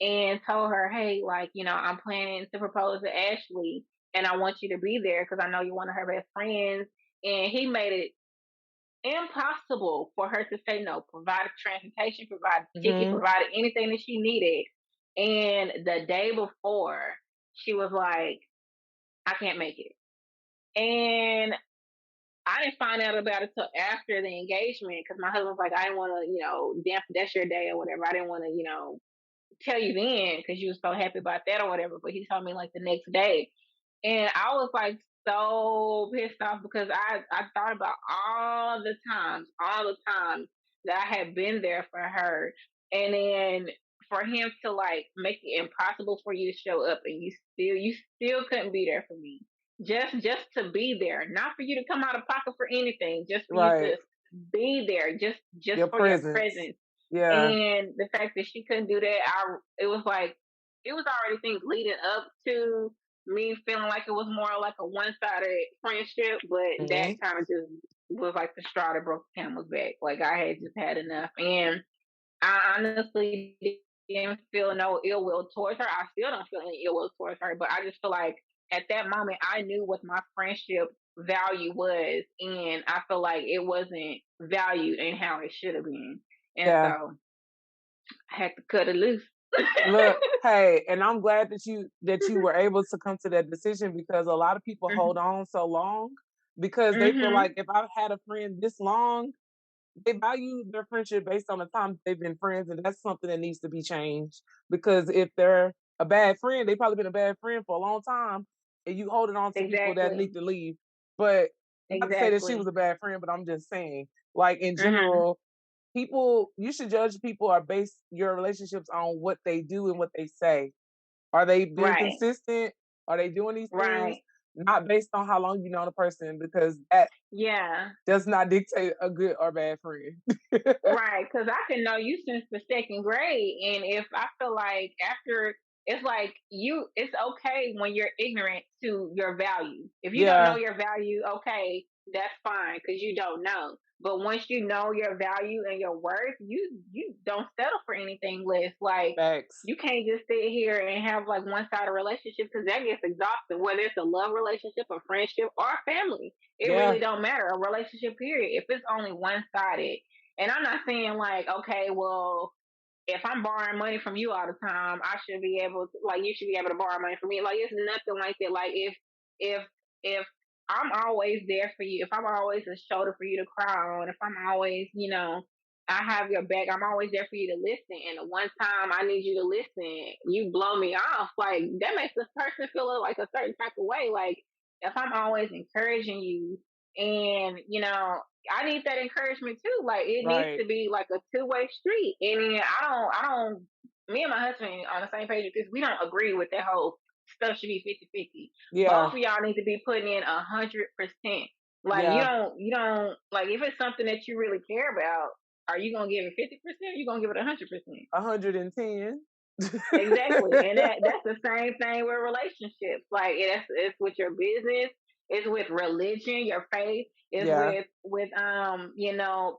and told her, "Hey, like, I'm planning to propose to Ashley, and I want you to be there because I know you're one of her best friends." And he made it impossible for her to say no. Provided transportation, provided ticket, Hmm. provided anything that she needed. And the day before, she was like, "I can't make it." And I didn't find out about it till after the engagement, because my husband was like, "I didn't want to, damn, that's your day or whatever. I didn't want to, tell you then because you was so happy about that or whatever." But he told me like the next day. And I was like so pissed off because I thought about all the times that I had been there for her. And then for him to like make it impossible for you to show up, and you still couldn't be there for me. Just to be there, not for you to come out of pocket for anything, just for you Right. to be there, just Your for your presence. presence. Yeah. And the fact that she couldn't do that, it was already things leading up to me feeling like it was more like a one-sided friendship, but that Hmm. kind of just was like the straw that broke the camel's back. Like, I had just had enough, and I honestly didn't feel no ill will towards her. I still don't feel any ill will towards her, but I just feel like at that moment I knew what my friendship value was, and I feel like it wasn't valued in how it should have been, and Yeah. so I had to cut it loose. Look, hey, and I'm glad that you were able to come to that decision because a lot of people hold Mhm. on so long because they feel Mhm. like if I've had a friend this long, they value their friendship based on the time they've been friends, and that's something that needs to be changed. Because if they're a bad friend, they've probably been a bad friend for a long time, and you holding on to people that Exactly. need to leave. But not to say that she was Exactly. a bad friend, but I'm just saying, like in Mhm. general, people you should judge people or base your relationships on what they do and what they say. Are they being Right. consistent? Are they doing these things? Right. Not based on how long you know the person, because that Yeah. does not dictate a good or bad friend. Right, because I can know you since the second grade, and if I feel like after, it's like it's okay when you're ignorant to your value. If you don't know Yeah, your value, okay, that's fine because you don't know. But once you know your value and your worth, you don't settle for anything less. Like facts. you can't just sit here and have like one sided relationship because that gets exhausting. Whether it's a love relationship, a friendship, or a family, it Yeah, really don't matter. A relationship period. If it's only one sided, and I'm not saying like, okay, well, if I'm borrowing money from you all the time, I should be able to, like, you should be able to borrow money from me. Like, it's nothing like that. Like, if if I'm always there for you, if I'm always a shoulder for you to cry on, if I'm always, I have your back, I'm always there for you to listen. And the one time I need you to listen, you blow me off. Like, that makes this person feel like a certain type of way. Like, if I'm always encouraging you, and I need that encouragement too. Like it needs right. to be like a two-way street. And then I don't. Me and my husband on the same page because we don't agree with that whole stuff should be 50-50. Both Yeah, of y'all need to be putting in 100%. Like yeah. you don't like if it's something that you really care about. Are you gonna give it 50%? Or you gonna give it 100%? 110. Exactly, and that's the same thing with relationships. Like it's with your business, it's with religion, your faith, it's Yeah, with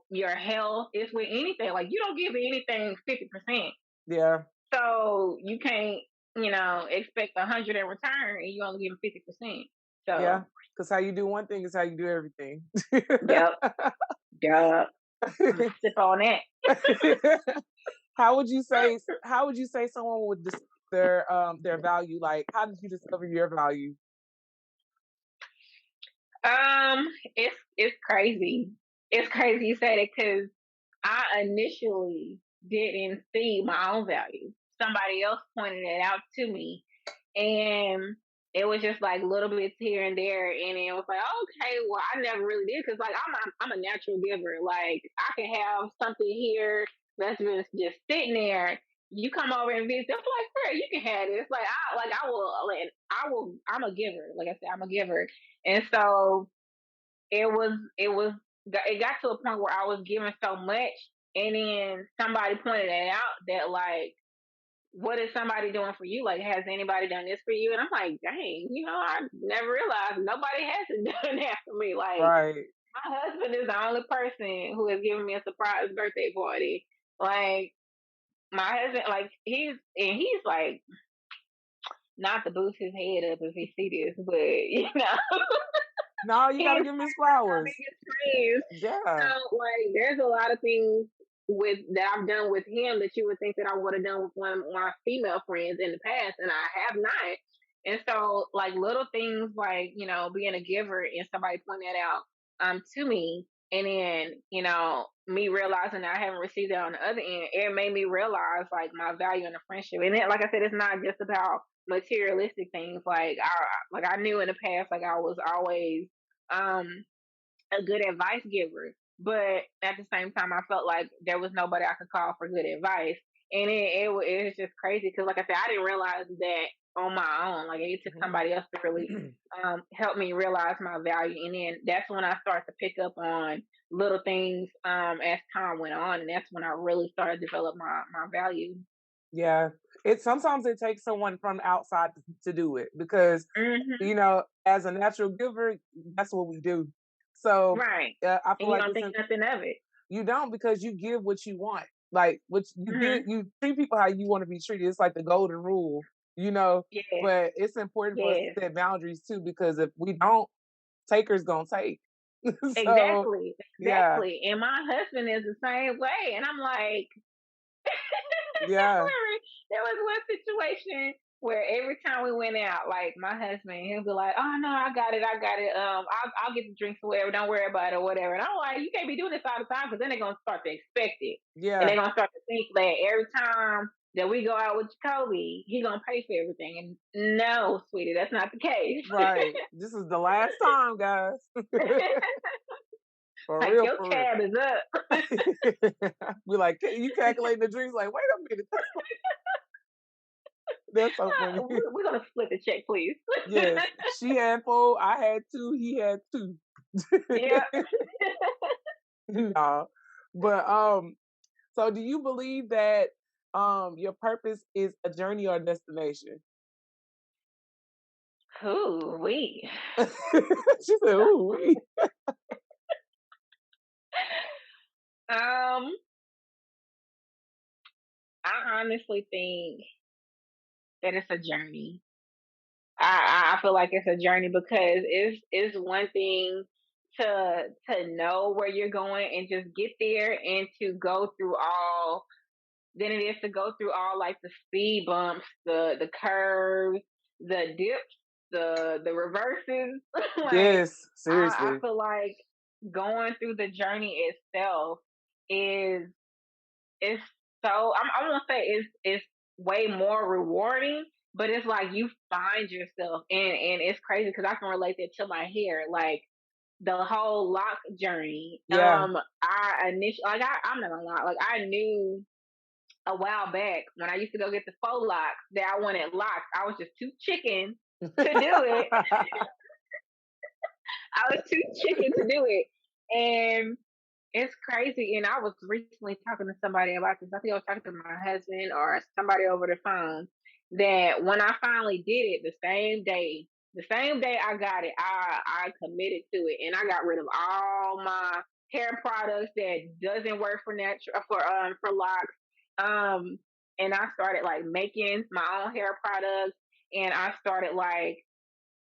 your health, it's with anything. Like you don't give anything 50%, yeah, so you can't expect 100 in return, and you only give them 50%. yeah. So Because how you do one thing is how you do everything. yep, yep. Sip on that. how would you say someone would their value? Like, how did you discover your value? It's crazy. It's crazy you say that because I initially didn't see my own value. Somebody else pointed it out to me, and it was just like little bits here and there, and it was like, okay, well, I never really did because like I'm a natural giver. Like I can have something here that's been just sitting there. You come over and visit, I'm like, sure, you can have this. I'm a giver. Like I said, I'm a giver, and so it got to a point where I was giving so much, and then somebody pointed it out that like, what is somebody doing for you? Like, has anybody done this for you? And I'm like, dang, I never realized nobody hasn't done that for me. Like, Right. my husband is the only person who has given me a surprise birthday party. Like, my husband, like, he's like, not to boost his head up if he see this, but No, you gotta he's give him his one of my flowers. biggest friends. Yeah. So like, there's a lot of things with that I've done with him that you would think that I would have done with one of my female friends in the past, and I have not. And so, like little things like being a giver and somebody pointing that out to me, and then me realizing that I haven't received that on the other end, it made me realize like my value in the friendship. And then, like I said, it's not just about materialistic things. Like I knew in the past, like I was always um a good advice giver. But at the same time, I felt like there was nobody I could call for good advice. And it was just crazy because, like I said, I didn't realize that on my own. Like, it took somebody else to really help me realize my value. And then that's when I started to pick up on little things as time went on. And that's when I really started to develop my value. Yeah. Sometimes it takes someone from outside to do it, because Hmm. as a natural giver, that's what we do. So Right. I And feel you like don't think nothing of it. you don't, because you give what you want. Like, what Hmm. you treat people how you want to be treated. It's like the golden rule, you know. Yes. But it's important for us Yes. to set boundaries too, because if we don't, takers gonna take. So Exactly, yeah, exactly. And my husband is the same way. And I'm like, yeah, there was one situation. where every time we went out, like my husband, he'll be like, "Oh no, I got it. I'll get the drinks or whatever. Don't worry about it or whatever." And I'm like, "You can't be doing this all the time because then they're gonna start to expect it, and Yeah, they're gonna start to think that every time that we go out with Jacoby, he gonna pay for everything." And no, sweetie, that's not the case. right. This is the last time, guys. For Like real, your for real. tab is up. We like, you calculating the drinks? Like, wait a minute. That's so funny. We're gonna split the check, please. Yes, she had 4, I had 2, he had 2. Yeah. No, but so do you believe that your purpose is a journey or a destination? Ooh, we. She said, "Ooh, wee." Um, I honestly think that it's a journey. I feel like it's a journey because it's one thing to know where you're going and just get there and to go through all than it is to go through all like the speed bumps, the curves, the dips, the reverses. Like Yes, I seriously. feel like going through the journey itself is is so I'm gonna say it's way more rewarding, but it's like you find yourself and it's crazy because I can relate that to my hair. Like the whole lock journey. Yeah. I initially I'm not gonna lie, like I knew a while back when I used to go get the faux locks that I wanted locks. I was just too chicken to do it. I was too chicken to do it. And it's crazy. And I was recently talking to somebody about this. I think I was talking to my husband or somebody over the phone that when I finally did it the same day I got it, I committed to it and I got rid of all my hair products that doesn't work for natural for locks. Um and I started like making my own hair products and I started like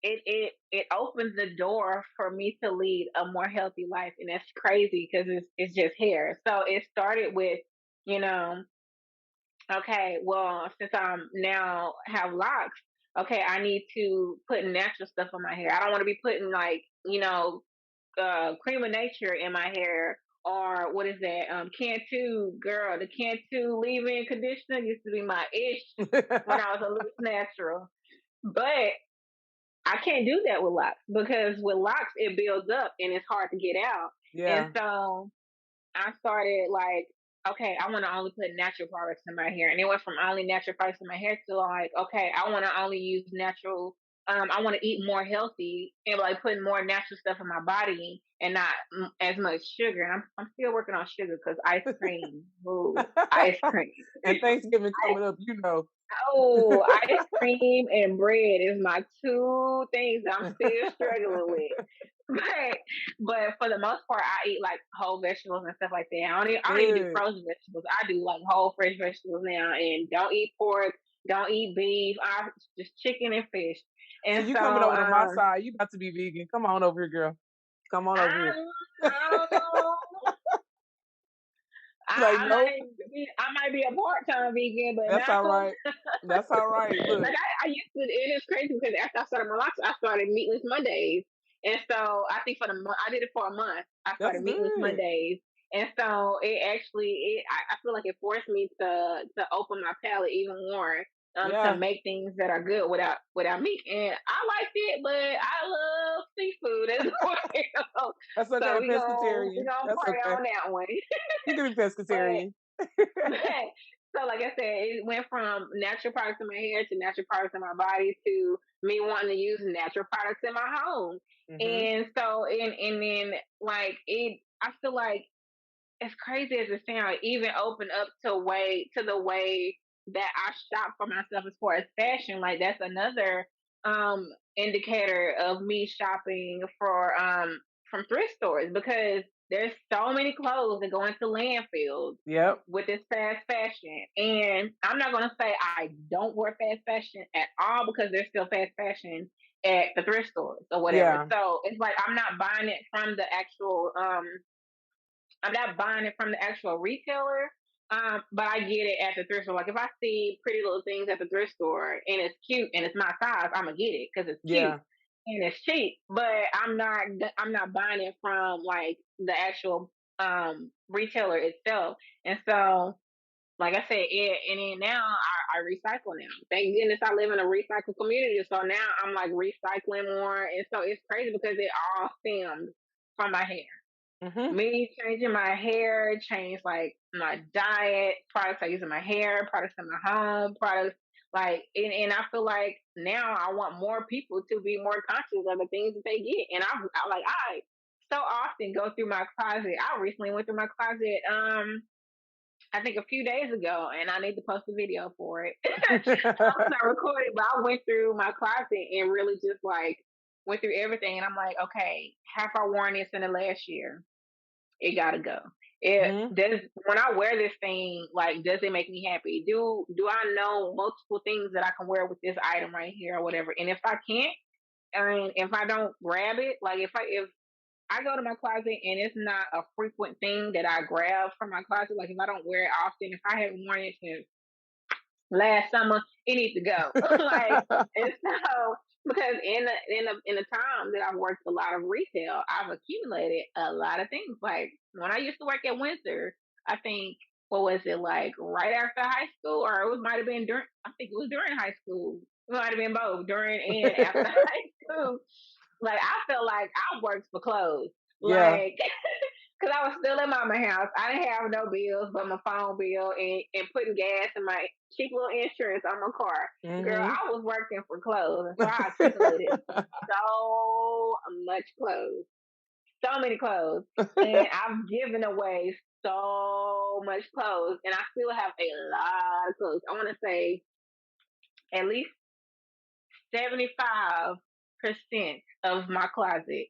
it opens the door for me to lead a more healthy life, and that's crazy because it's just hair. So it started with, you know, okay, well, since I'm now have locks, okay, I need to put natural stuff on my hair. I don't want to be putting like, cream of nature in my hair or what is that? Cantu, girl, the Cantu leave-in conditioner used to be my ish when I was a loose natural. But I can't do that with locks because with locks it builds up and it's hard to get out. And Yeah. so I started like, okay, I want to only put natural products in my hair, and it went from only natural products in my hair to like, okay, I want to only use natural. I want to eat more healthy and like putting more natural stuff in my body and not as much sugar. And I'm still working on sugar because ice cream, ooh, ice cream. And Thanksgiving coming up, you know. Oh, ice cream and bread is my two things I'm still struggling with. But but for the most part, I eat like whole vegetables and stuff like that. I don't even do Good. frozen vegetables. I do like whole fresh vegetables now, and don't eat pork, don't eat beef. I just chicken and fish. So And you so coming over to my side, you about to be vegan. Come on over here, girl. Come on over I, here. I don't know. Like, nope, I might be a part time vegan, but that's not all full. right. That's all right. Look. Like I used to. It is crazy because after I started my locks, I started Meatless Mondays, and so I think for the month I did it for a month. I That's started Meatless good. Mondays, and so I feel like it forced me to open my palate even more. To Yeah. make things that are good without meat, and I liked it, but I love seafood as well. That's So okay, we pescatarian. gonna That's pray okay. on that one. You can be But pescatarian. so, like I said, it went from natural products in my hair to natural products in my body to me wanting to use natural products in my home. Hmm. And so, and then like I feel like as crazy as it sounds, it even opened up to the way that I shop for myself as far as fashion. Like that's another indicator of me shopping for from thrift stores because there's so many clothes that go into landfills Yep. with this fast fashion. And I'm not gonna say I don't wear fast fashion at all because there's still fast fashion at the thrift stores or whatever. Yeah. So it's like I'm not buying it from the actual retailer. But I get it at the thrift store. Like if I see pretty little things at the thrift store and it's cute and it's my size, I'm gonna get it because it's cute Yeah. and it's cheap. But I'm not buying it from like the actual retailer itself. And so, like I said, and then now I recycle now. Thank goodness I live in a recycle community. So now I'm like recycling more, and so it's crazy because it all stemmed from my hair. Mm-hmm. Me changing my hair, change like my diet, products I use in my hair, products in my home, products like, and I feel like now I want more people to be more conscious of the things that they get. And I so often go through my closet. I recently went through my closet, I think a few days ago, and I need to post a video for it. I was not recording, but I went through my closet and really just like went through everything. And I'm like, okay, have I worn this in the last year? It gotta go. It Mm-hmm. does when I wear this thing, like, does it make me happy? Do I know multiple things that I can wear with this item right here or whatever? And if I can't, and if I don't grab it, like if I go to my closet and it's not a frequent thing that I grab from my closet, like if I don't wear it often, if I haven't worn it since last summer, it needs to go. Like, and so because in the time that I've worked a lot of retail, I've accumulated a lot of things. Like when I used to work at Windsor, I think what was it like right after high school, or it might have been during. I think it was during high school. It might have been both during and after high school. Like I felt like I worked for clothes. Yeah. Like because I was still in mama house. I didn't have no bills but my phone bill and putting gas in my cheap little insurance on my car. Girl, Mm-hmm. I was working for clothes. And so I accumulated so much clothes. So many clothes. And I've given away so much clothes. And I still have a lot of clothes. I want to say at least 75% of my closet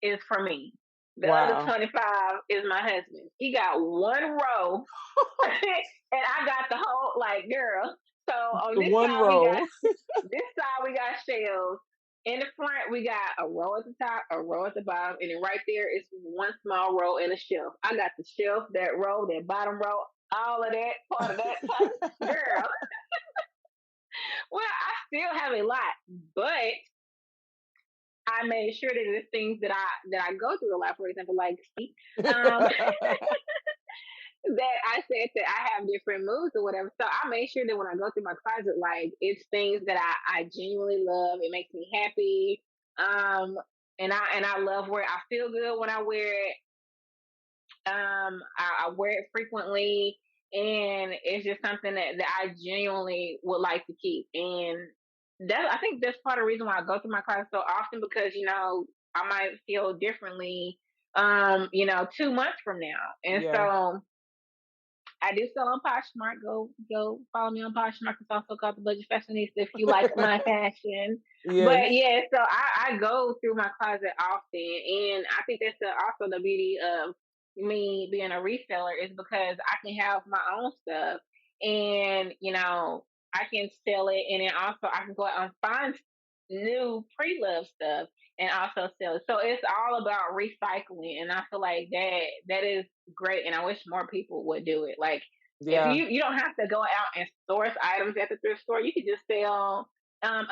is for me. The other Wow. 25 is my husband. He got one row, and I got the whole, like, girl. So on this One side, we got row. shelves. In the front, we got a row at the top, a row at the bottom, and then right there is one small row and a shelf. I got the shelf, that row, that bottom row, all of that, part of that. Girl, well, I still have a lot, but I made sure that there's things that I go through a lot. For example, like sleep, that I said that I have different moods or whatever. So I made sure that when I go through my closet, like it's things that I genuinely love. It makes me happy. And I love where I feel good when I wear it. I wear it frequently, and it's just something that I genuinely would like to keep. And that I think that's part of the reason why I go through my closet so often because I might feel differently 2 months from now. And Yeah. so I do sell on Poshmark. Go follow me on Poshmark. It's also called the Budget Fashionista if you like my fashion. But Yes. yeah, so I go through my closet often, and I think that's also the beauty of me being a reseller is because I can have my own stuff, and I can sell it, and then also I can go out and find new pre-love stuff and also sell it. So it's all about recycling, and I feel like that is great, and I wish more people would do it. Like if Yeah. you don't have to go out and source items at the thrift store, you could just sell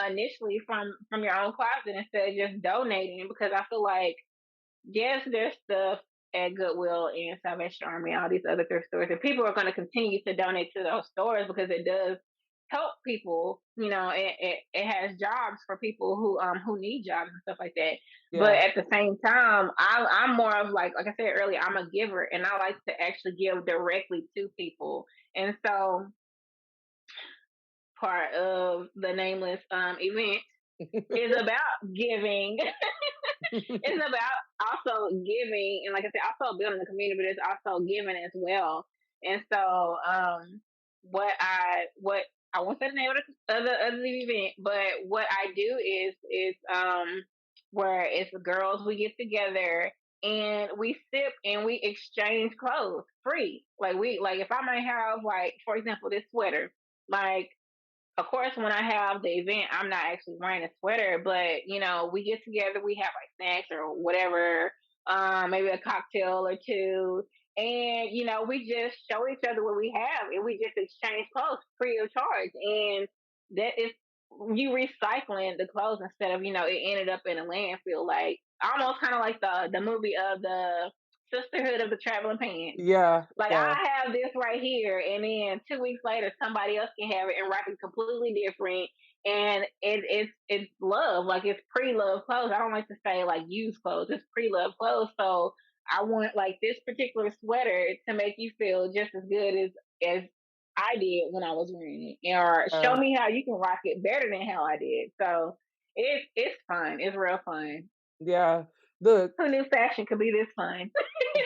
initially from your own closet instead of just donating. Because I feel like yes, there's stuff at Goodwill and Salvation Army, all these other thrift stores, and people are going to continue to donate to those stores because it does help people. It has jobs for people who need jobs and stuff like that. But Yeah. at the same time, I'm more of like I said earlier, I'm a giver, and I like to actually give directly to people. And so part of the nameless event is about giving. It's about also giving, and like I said, also building the community, but it's also giving as well. And so, what I won't say the name of the event, but what I do is where it's the girls, we get together and we sip and we exchange clothes free. Like if I might have, like, for example, this sweater, like, of course, when I have the event, I'm not actually wearing a sweater, but we get together, we have like snacks or whatever, maybe a cocktail or two, And we just show each other what we have, and we just exchange clothes free of charge. And that is you recycling the clothes instead of it ended up in a landfill, like almost kind of like the movie of the Sisterhood of the Traveling Pants. Yeah, Like yeah. I have this right here, and then 2 weeks later, somebody else can have it and rock it completely different. And it's love, like it's pre-love clothes. I don't like to say like used clothes; it's pre-love clothes. So I want like this particular sweater to make you feel just as good as I did when I was wearing it, or show Uh, me how you can rock it better than how I did. So it's fun. It's real fun. yeah. Look, Who knew fashion could be this fun?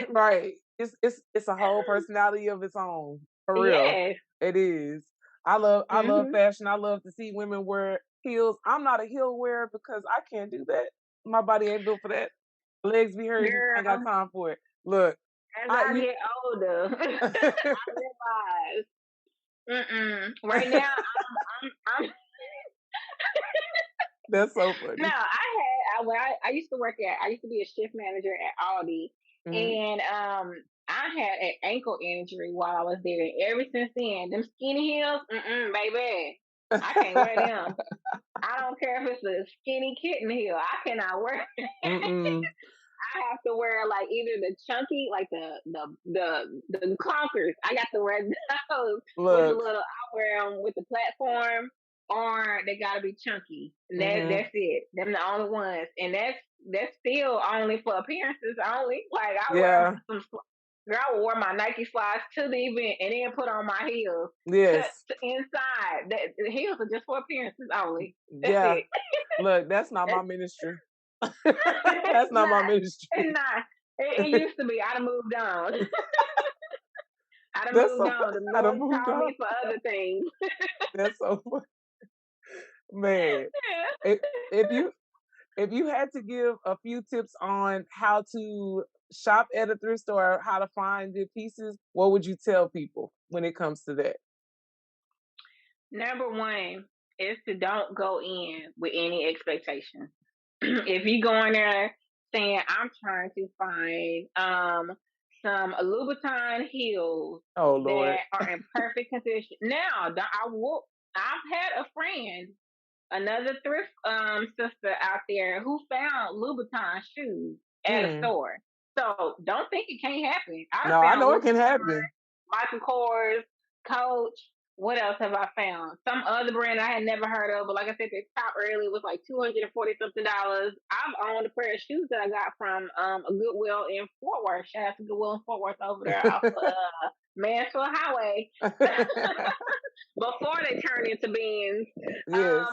right. It's a whole personality of its own. For real. Yes. It is. I love Mhm. fashion. I love to see women wear heels. I'm not a heel wearer because I can't do that. My body ain't built for that. Legs be hurting. I ain't got Girl, time for it. Look, as I I you get older, I realize, right now, I'm that's so no, funny. I used to work I used to be a shift manager at Aldi, Hmm. and I had an ankle injury while I was there. And ever since then, them skinny heels, baby, I can't wear them. I don't care if it's a skinny kitten heel, I cannot wear. Mm-mm. I have to wear like either the chunky, like the clonkers. I got to wear those with the Look. little. I wear them with the platform, or they gotta be chunky. And Hmm. that's it. Them the only ones, and that's still only for appearances only. Like I wear Yeah. some. Girl, I wore my Nike slides to the event and then put on my heels Yes. to inside. The heels are just for appearances only. That's Yeah. it. Look, that's not my That's, ministry. it's That's not my not. ministry. It's not. It used to be. I'd have moved on. I'd have That's moved so on. The I done Lord moved called on. me for other things. That's so funny. Man. If if you if you had to give a few tips on how to shop at a thrift store, or how to find good pieces, what would you tell people when it comes to that? Number one is to don't go in with any expectations. If you go in there saying I'm trying to find some Louboutin heels Oh that Lord. are in perfect condition. Now, I've had a friend, another thrift sister out there, who found Louboutin shoes at a Mm. store. So don't think it can't happen. I No, I found know it can Louboutin, happen. Michael Kors, Coach. What else have I found? Some other brand I had never heard of, but like I said, the top early was like $240 something. I've owned a pair of shoes that I got from a Goodwill in Fort Worth. Shout out to Goodwill in Fort Worth over there off Mansfield Highway. Before they turned into beans, Yes.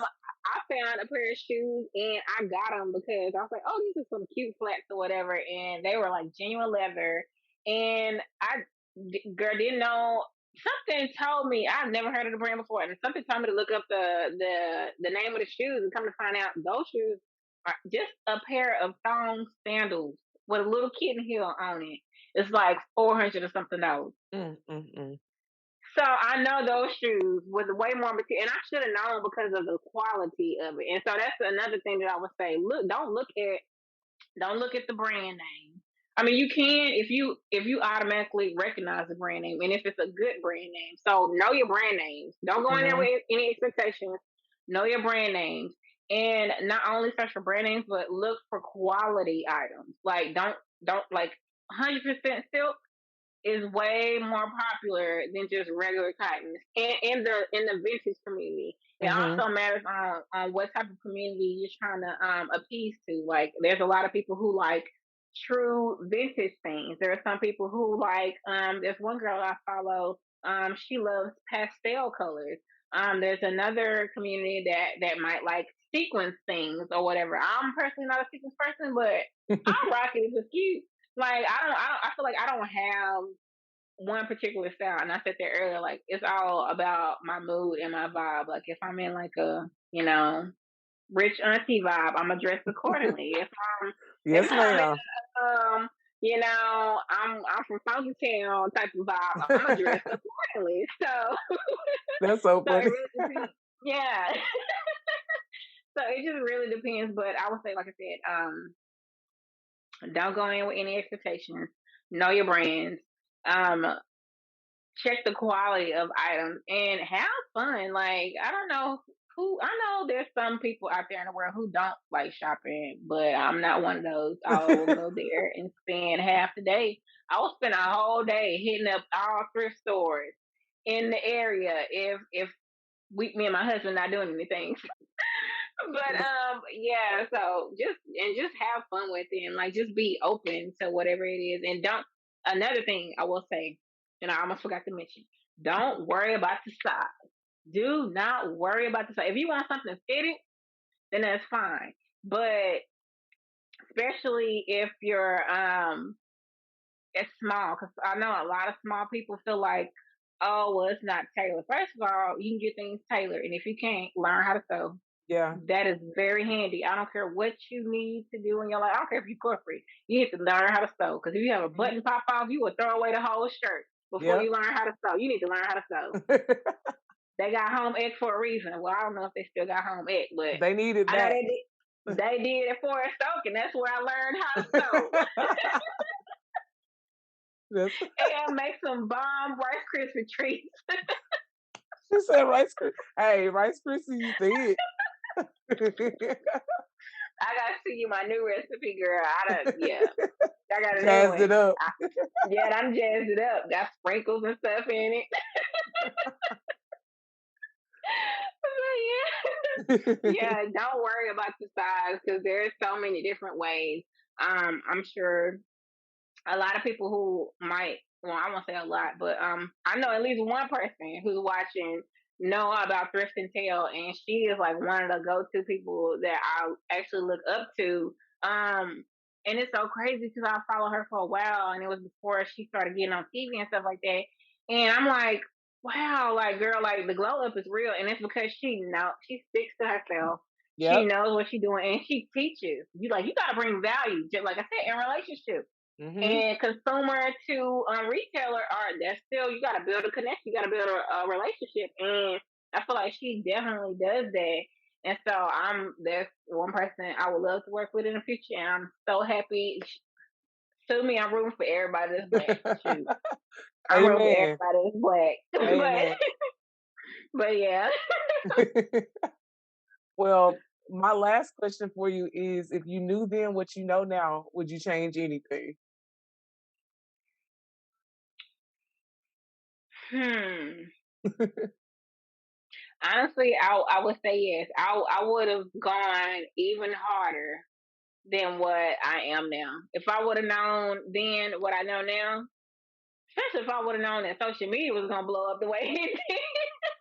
I found a pair of shoes and I got them because I was like, oh, these are some cute flats or whatever, and they were like genuine leather. And girl, didn't know, something told me, I've never heard of the brand before, and something told me to look up the name of the shoes, and come to find out those shoes are just a pair of thong sandals with a little kitten heel on it. It's like 400 or something dollars. Mm, mm, mm. So I know those shoes with way more material, and I should have known because of the quality of it. And so that's another thing that I would say. Don't look at the brand name. I mean, you can if you automatically recognize the brand name, and if it's a good brand name. So know your brand names. Don't go in there Mhm. with any expectations. Know your brand names, and not only search for brand names, but look for quality items. Like don't like 100% silk is way more popular than just regular cotton. In the vintage community. It Mhm. also matters on what type of community you're trying to appease to. Like there's a lot of people who like true vintage things. There are some people who like there's one girl I follow, she loves pastel colors. There's another community that might like sequence things or whatever. I'm personally not a sequence person, but I'll rock it if it's cute. Like I feel like I don't have one particular style, and I said that earlier. Like it's all about my mood and my vibe. Like if I'm in like a rich auntie vibe, I'm gonna dress accordingly. If Yes, I'm in ma'am. I'm from Funky Town type of vibe, I'm gonna dress accordingly. So That's so so it funny. really depends. Yeah. So it just really depends. But I would say, like I said, don't go in with any expectations. Know your brands. um, check the quality of items and have fun. Like, I don't know I know there's some people out there in the world who don't like shopping, but I'm not one of those. I will go there and spend half the day. I will spend a whole day hitting up all thrift stores in the area if me and my husband not doing anything. But yeah, so just have fun with it and like just be open to whatever it is and don't another thing I will say, and I almost forgot to mention, don't worry about the size. Do not worry about the size. If you want something fitted, then that's fine. But especially if you're it's small, because I know a lot of small people feel like, oh well, it's not tailored. First of all, you can get things tailored, and if you can't, learn how to sew. Yeah. That is very handy. I don't care what you need to do in your life. I don't care if you're corporate. You need to learn how to sew. Because if you have a button pop off, you will throw away the whole shirt before you learn how to sew. You need to learn how to sew. They got home ec for a reason. Well, I don't know if they still got home ec, but They need it I know back. they did it for a stoke, and that's where I learned how to sew. And make some bomb Rice Krispie treats. She said Rice Krispie. Hey, Rice Krispie, you see it. I gotta see you my new recipe, girl. I gotta Jazzed it up. I done jazzed it up. Got sprinkles and stuff in it. Yeah, don't worry about the size because there's so many different ways. I'm sure a lot of people who might, well, I won't say a lot, but I know at least one person who's watching know about Thrift and Tail, and she is like one of the go-to people that I actually look up to. And it's so crazy because I follow her for a while, and it was before she started getting on TV and stuff like that. And I'm like, wow, like girl, like the glow up is real, and it's because she sticks to herself. Yep. She knows what she's doing, and she teaches. You gotta bring value, just like I said, in relationships. Mm-hmm. And consumer to retailer that's still, you got to build a connection, you got to build a relationship, and I feel like she definitely does that. And so that's one person I would love to work with in the future, and I'm so happy. Sue me, I'm rooting for everybody that's black. Shoot. I'm rooting for everybody that's black. But yeah. Well, my last question for you is, if you knew then what you know now, would you change anything? Honestly, I would say yes. I would have gone even harder than what I am now. If I would have known then what I know now, especially if I would have known that social media was gonna blow up the way it did.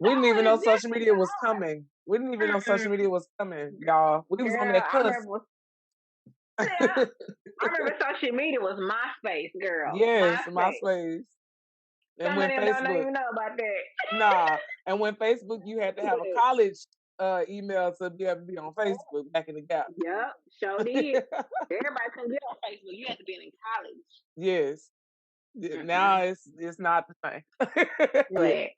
We didn't even know social media was coming. We didn't even know social media was coming, y'all. We was on that cusp. I remember social media was MySpace, girl. Yes, MySpace. And some of them don't even know about that. Nah, and when Facebook, you had to have a college email to be able to be on Facebook back in the gap. Yep, sure did. Everybody couldn't get on Facebook. You had to be in college. Yes. Mm-hmm. Now it's not the same. Right.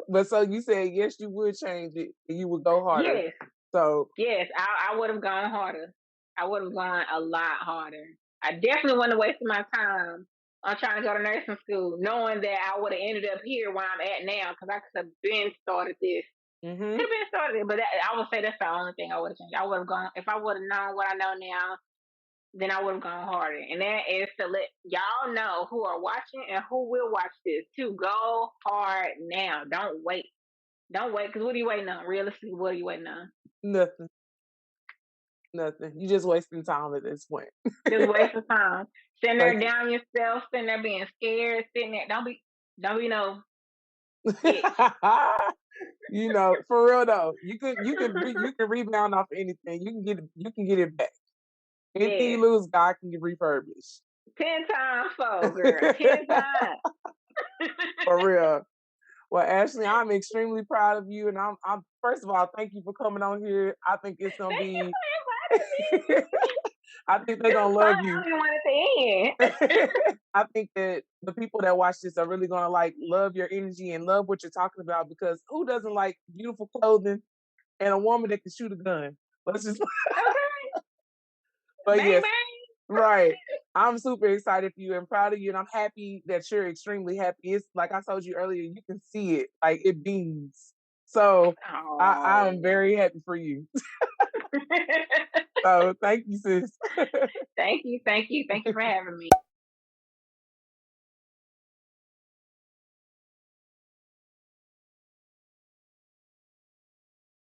But so you said yes, you would change it. And you would go harder. Yes. So yes, I would have gone harder. I would have gone a lot harder. I definitely wouldn't have wasted my time on trying to go to nursing school, knowing that I would have ended up here where I'm at now, because I could have been started this. Mm-hmm. Could have been started, but I would say that's the only thing I would have changed. I would have gone, if I would have known what I know now, then I would have gone harder. And that is to let y'all know who are watching and who will watch this to go hard now. Don't wait. Don't wait, because what are you waiting on? Realistically, what are you waiting on? Nothing. You just wasting time at this point. Just wasting time. Sitting there down yourself, sitting there being scared, sitting there. Don't be no. You know, for real though, you can rebound off anything. You can get it back. Anything you lose, God can get refurbished. 10 times fold, girl. 10 times. For real. Well, Ashley, I'm extremely proud of you, and I'm first of all, thank you for coming on here. I think it's gonna be. I think they're gonna love you. I think that the people that watch this are really gonna love your energy and love what you're talking about, because who doesn't like beautiful clothing and a woman that can shoot a gun? Let's just. But bang, yes, bang. Right. I'm super excited for you and proud of you, and I'm happy that you're extremely happy. It's like I told you earlier, you can see it, like it beams. So I'm Oh. very happy for you. So thank you, sis. Thank you for having me.